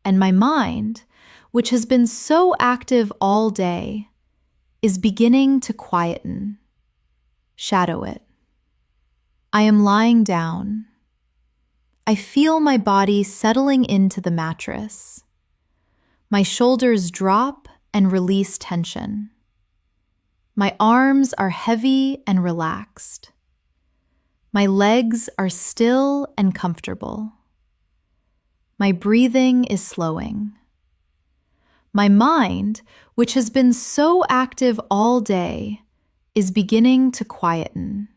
And my mind, which has been so active all day, is beginning to quieten. Shadow it. I am lying down. I feel my body settling into the mattress. My shoulders drop and release tension. My arms are heavy and relaxed. My legs are still and comfortable. My breathing is slowing. My mind, which has been so active all day, is beginning to quieten.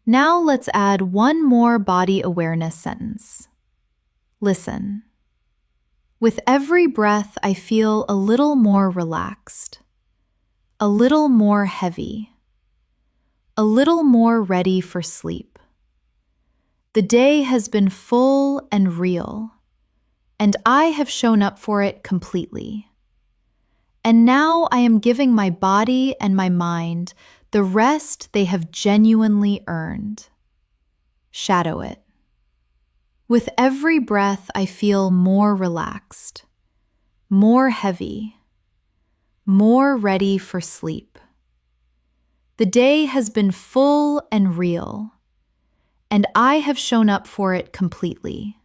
Now let's add one more body awareness sentence. Listen. With every breath, I feel a little more relaxed, a little more heavy, a little more ready for sleep. The day has been full and real, and I have shown up for it completely. And now I am giving my body and my mind the rest they have genuinely earned. Shadow it. With every breath, I feel more relaxed, more heavy, more ready for sleep. The day has been full and real, and I have shown up for it completely.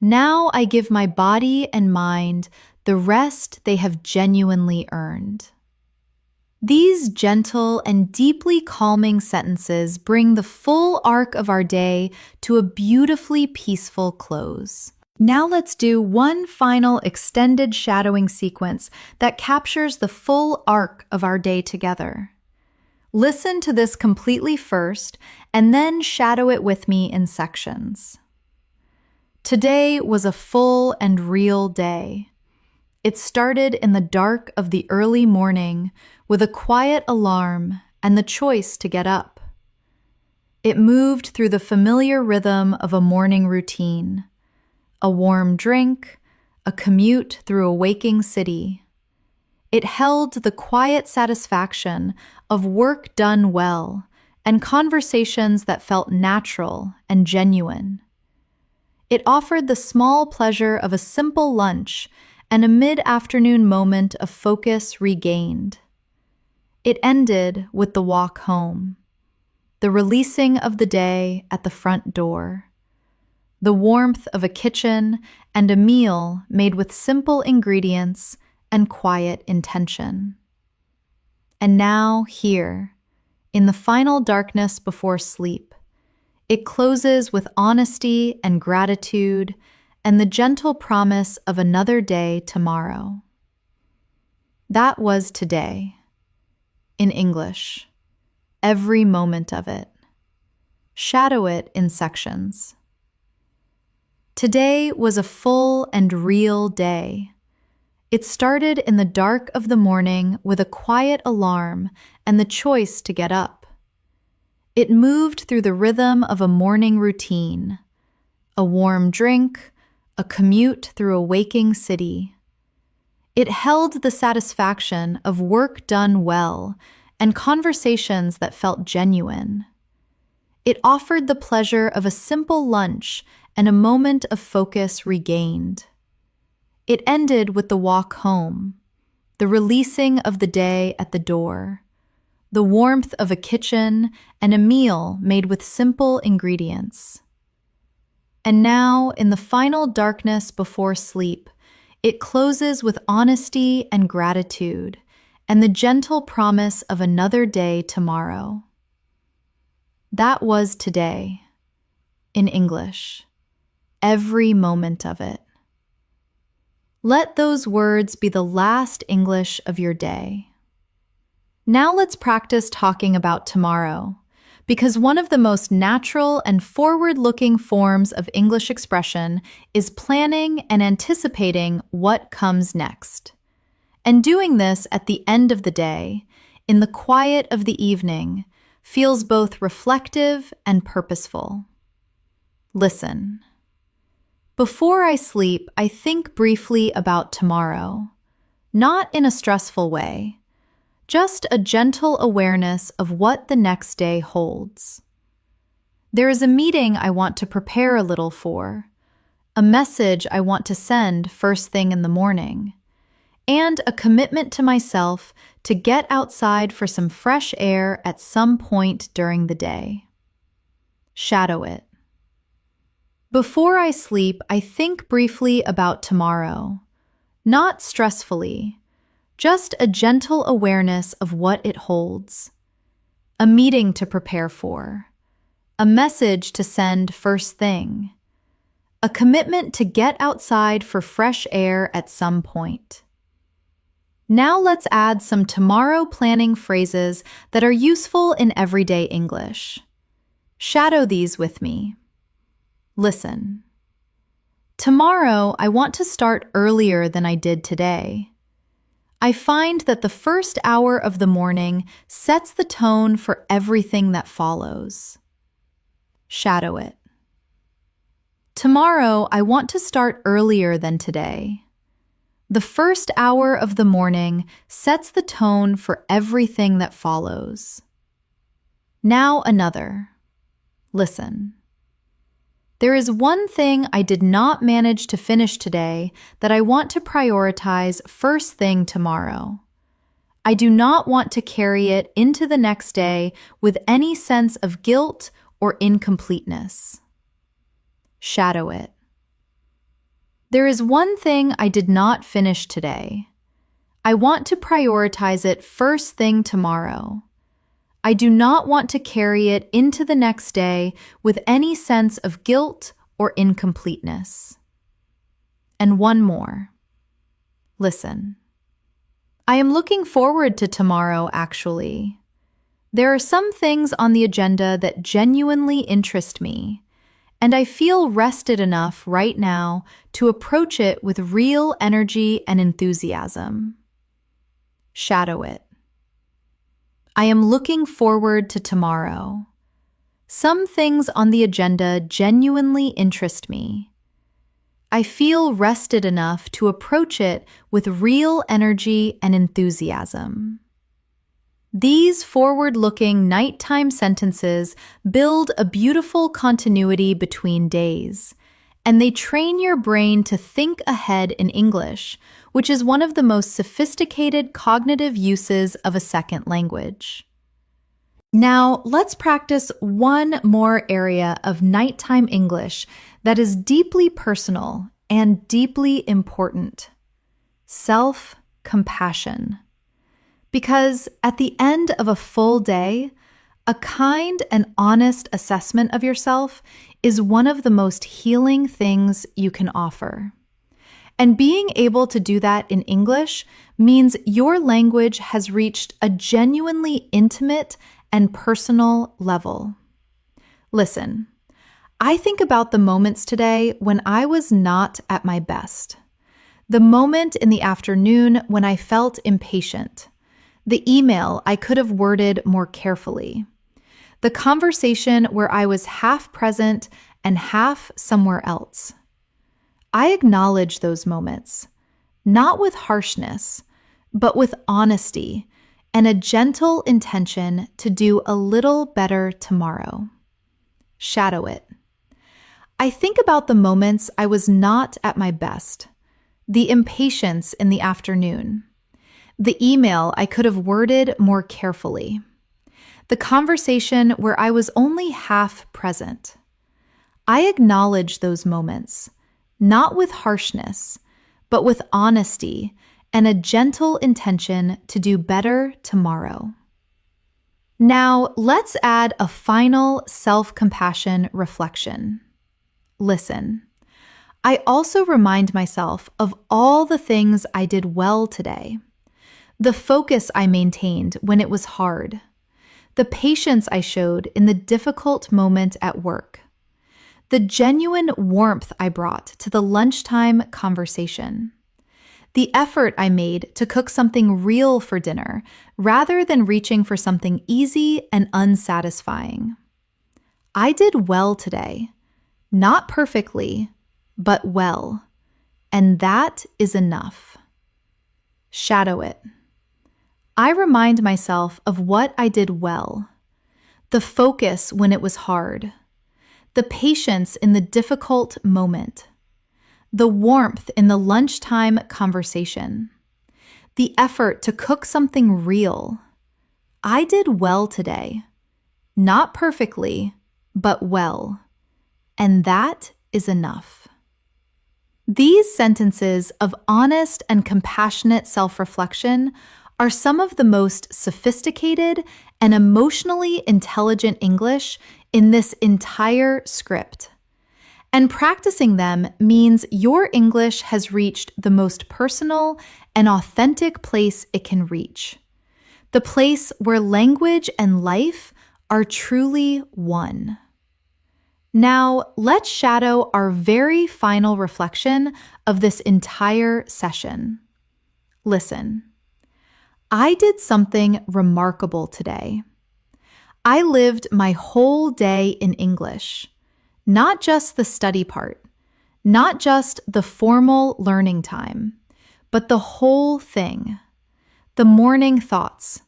Now I give my body and mind the rest they have genuinely earned. These gentle and deeply calming sentences bring the full arc of our day to a beautifully peaceful close. Now let's do one final extended shadowing sequence that captures the full arc of our day together. Listen to this completely first, and then shadow it with me in sections. Today was a full and real day. It started in the dark of the early morning with a quiet alarm and the choice to get up. It moved through the familiar rhythm of a morning routine, a warm drink, a commute through a waking city. It held the quiet satisfaction of work done well and conversations that felt natural and genuine. It offered the small pleasure of a simple lunch and a mid-afternoon moment of focus regained. It ended with the walk home, the releasing of the day at the front door, the warmth of a kitchen and a meal made with simple ingredients and quiet intention. And now, here, in the final darkness before sleep, it closes with honesty and gratitude and the gentle promise of another day tomorrow. That was today. In English, every moment of it. Shadow it in sections. Today was a full and real day. It started in the dark of the morning with a quiet alarm and the choice to get up. It moved through the rhythm of a morning routine, a warm drink, a commute through a waking city. It held the satisfaction of work done well and conversations that felt genuine. It offered the pleasure of a simple lunch and a moment of focus regained. It ended with the walk home, the releasing of the day at the door, the warmth of a kitchen and a meal made with simple ingredients. And now, in the final darkness before sleep, it closes with honesty and gratitude and the gentle promise of another day tomorrow. That was today. In English, every moment of it. Let those words be the last English of your day. Now let's practice talking about tomorrow, because one of the most natural and forward-looking forms of English expression is planning and anticipating what comes next. And doing this at the end of the day, in the quiet of the evening, feels both reflective and purposeful. Listen. Before I sleep, I think briefly about tomorrow, not in a stressful way, just a gentle awareness of what the next day holds. There is a meeting I want to prepare a little for, a message I want to send first thing in the morning, and a commitment to myself to get outside for some fresh air at some point during the day. Shadow it. Before I sleep, I think briefly about tomorrow, not stressfully, just a gentle awareness of what it holds. A meeting to prepare for, a message to send first thing, a commitment to get outside for fresh air at some point. Now let's add some tomorrow planning phrases that are useful in everyday English. Shadow these with me. Listen. Tomorrow, I want to start earlier than I did today. I find that the first hour of the morning sets the tone for everything that follows. Shadow it. Tomorrow, I want to start earlier than today. The first hour of the morning sets the tone for everything that follows. Now another. Listen. There is one thing I did not manage to finish today that I want to prioritize first thing tomorrow. I do not want to carry it into the next day with any sense of guilt or incompleteness. Shadow it. There is one thing I did not finish today. I want to prioritize it first thing tomorrow. I do not want to carry it into the next day with any sense of guilt or incompleteness. And one more. Listen. I am looking forward to tomorrow, actually. There are some things on the agenda that genuinely interest me, and I feel rested enough right now to approach it with real energy and enthusiasm. Shadow it. I am looking forward to tomorrow. Some things on the agenda genuinely interest me. I feel rested enough to approach it with real energy and enthusiasm. These forward-looking nighttime sentences build a beautiful continuity between days, and they train your brain to think ahead in English, which is one of the most sophisticated cognitive uses of a second language. Now, let's practice one more area of nighttime English that is deeply personal and deeply important: self-compassion. Because at the end of a full day, a kind and honest assessment of yourself is one of the most healing things you can offer. And being able to do that in English means your language has reached a genuinely intimate and personal level. Listen, I think about the moments today when I was not at my best. The moment in the afternoon when I felt impatient. The email I could have worded more carefully. The conversation where I was half present and half somewhere else. I acknowledge those moments, not with harshness, but with honesty and a gentle intention to do a little better tomorrow. Shadow it. I think about the moments I was not at my best, the impatience in the afternoon, the email I could have worded more carefully, the conversation where I was only half present. I acknowledge those moments, not with harshness, but with honesty and a gentle intention to do better tomorrow. Now, let's add a final self-compassion reflection. Listen. I also remind myself of all the things I did well today. The focus I maintained when it was hard. The patience I showed in the difficult moment at work. The genuine warmth I brought to the lunchtime conversation. The effort I made to cook something real for dinner rather than reaching for something easy and unsatisfying. I did well today. Not perfectly, but well. And that is enough. Shadow it. I remind myself of what I did well. The focus when it was hard. The patience in the difficult moment. The warmth in the lunchtime conversation. The effort to cook something real. I did well today. Not perfectly, but well. And that is enough. These sentences of honest and compassionate self-reflection are some of the most sophisticated and emotionally intelligent English in this entire script. And practicing them means your English has reached the most personal and authentic place it can reach. The place where language and life are truly one. Now, let's shadow our very final reflection of this entire session. Listen. I did something remarkable today. I lived my whole day in English, not just the study part, not just the formal learning time, but the whole thing. The morning thoughts,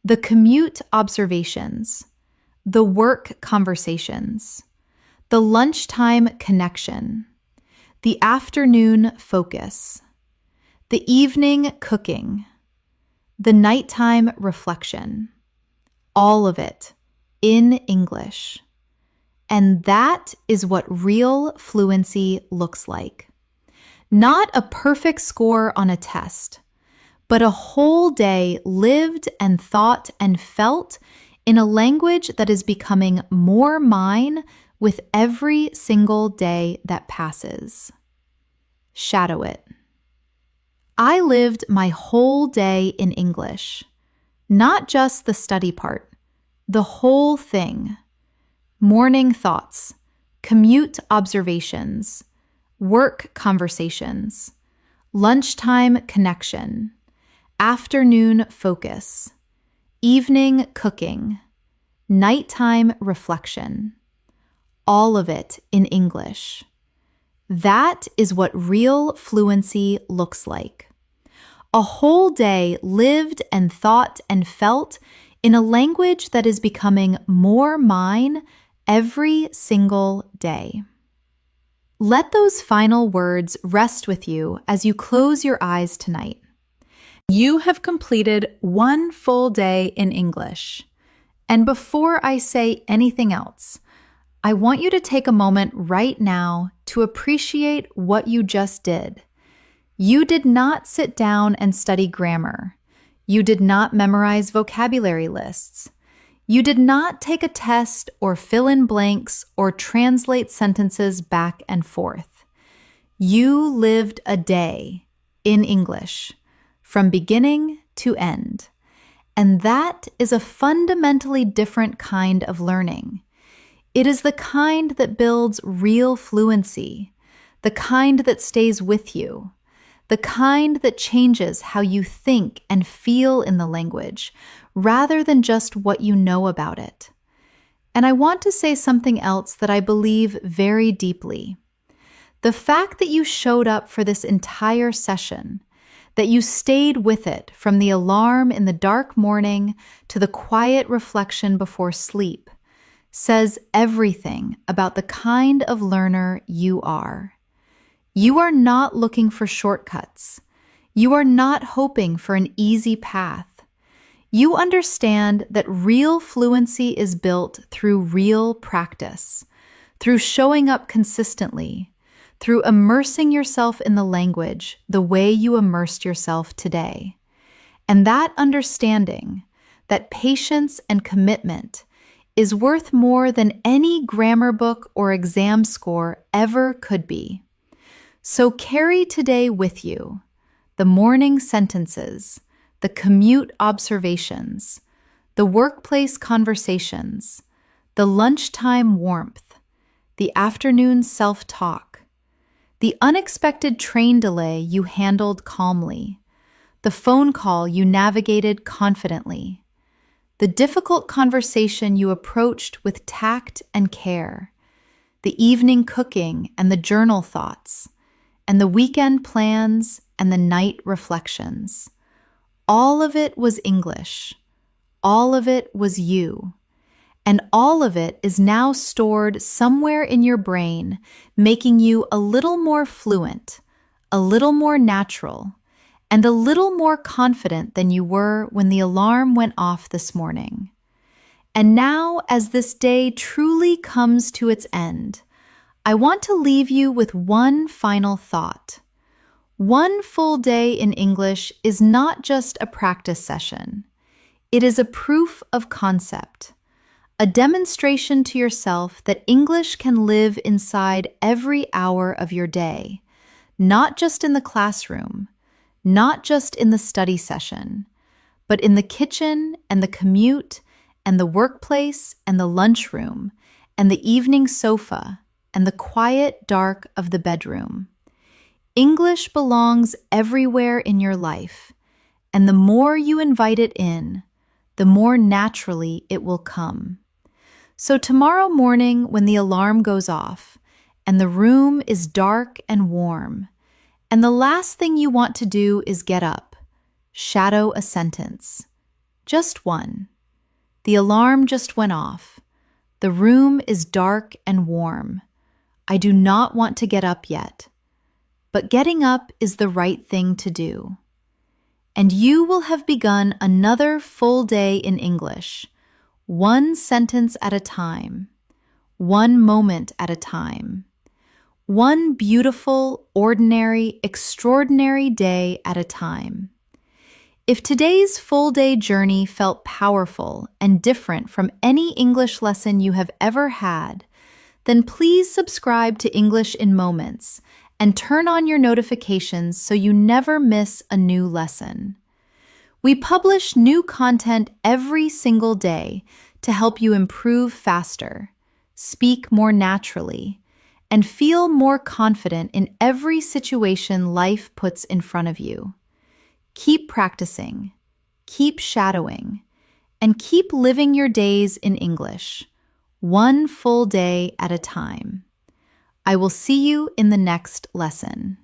the commute observations, the work conversations, the lunchtime connection, the afternoon focus, the evening cooking, the nighttime reflection, all of it in English. And that is what real fluency looks like. Not a perfect score on a test, but a whole day lived and thought and felt in a language that is becoming more mine with every single day that passes. Shadow it. I lived my whole day in English, not just the study part, the whole thing. Morning thoughts, commute observations, work conversations, lunchtime connection, afternoon focus, evening cooking, nighttime reflection. All of it in English. That is what real fluency looks like. A whole day lived and thought and felt in a language that is becoming more mine every single day. Let those final words rest with you as you close your eyes tonight. You have completed one full day in English. And before I say anything else, I want you to take a moment right now to appreciate what you just did. You did not sit down and study grammar. You did not memorize vocabulary lists. You did not take a test or fill in blanks or translate sentences back and forth. You lived a day in English from beginning to end. And that is a fundamentally different kind of learning. It is the kind that builds real fluency, the kind that stays with you, the kind that changes how you think and feel in the language, rather than just what you know about it. And I want to say something else that I believe very deeply. The fact that you showed up for this entire session, that you stayed with it from the alarm in the dark morning to the quiet reflection before sleep, says everything about the kind of learner you are. You are not looking for shortcuts. You are not hoping for an easy path. You understand that real fluency is built through real practice, through showing up consistently, through immersing yourself in the language the way you immersed yourself today. And that understanding, that patience and commitment, is worth more than any grammar book or exam score ever could be. So carry today with you the morning sentences, the commute observations, the workplace conversations, the lunchtime warmth, the afternoon self-talk, the unexpected train delay you handled calmly, the phone call you navigated confidently, the difficult conversation you approached with tact and care, the evening cooking and the journal thoughts, and the weekend plans and the night reflections. All of it was English. All of it was you. And all of it is now stored somewhere in your brain, making you a little more fluent, a little more natural, and a little more confident than you were when the alarm went off this morning. And now, as this day truly comes to its end, I want to leave you with one final thought. One full day in English is not just a practice session. It is a proof of concept, a demonstration to yourself that English can live inside every hour of your day, not just in the classroom, not just in the study session, but in the kitchen and the commute and the workplace and the lunchroom and the evening sofa and the quiet dark of the bedroom. English belongs everywhere in your life, and the more you invite it in, the more naturally it will come. So tomorrow morning when the alarm goes off and the room is dark and warm, and the last thing you want to do is get up, shadow a sentence. Just one. The alarm just went off. The room is dark and warm. I do not want to get up yet. But getting up is the right thing to do. And you will have begun another full day in English, one sentence at a time, one moment at a time, one beautiful, ordinary, extraordinary day at a time. If today's full-day journey felt powerful and different from any English lesson you have ever had, then please subscribe to English in Moments and turn on your notifications so you never miss a new lesson. We publish new content every single day to help you improve faster, speak more naturally, and feel more confident in every situation life puts in front of you. Keep practicing, keep shadowing, and keep living your days in English, one full day at a time. I will see you in the next lesson.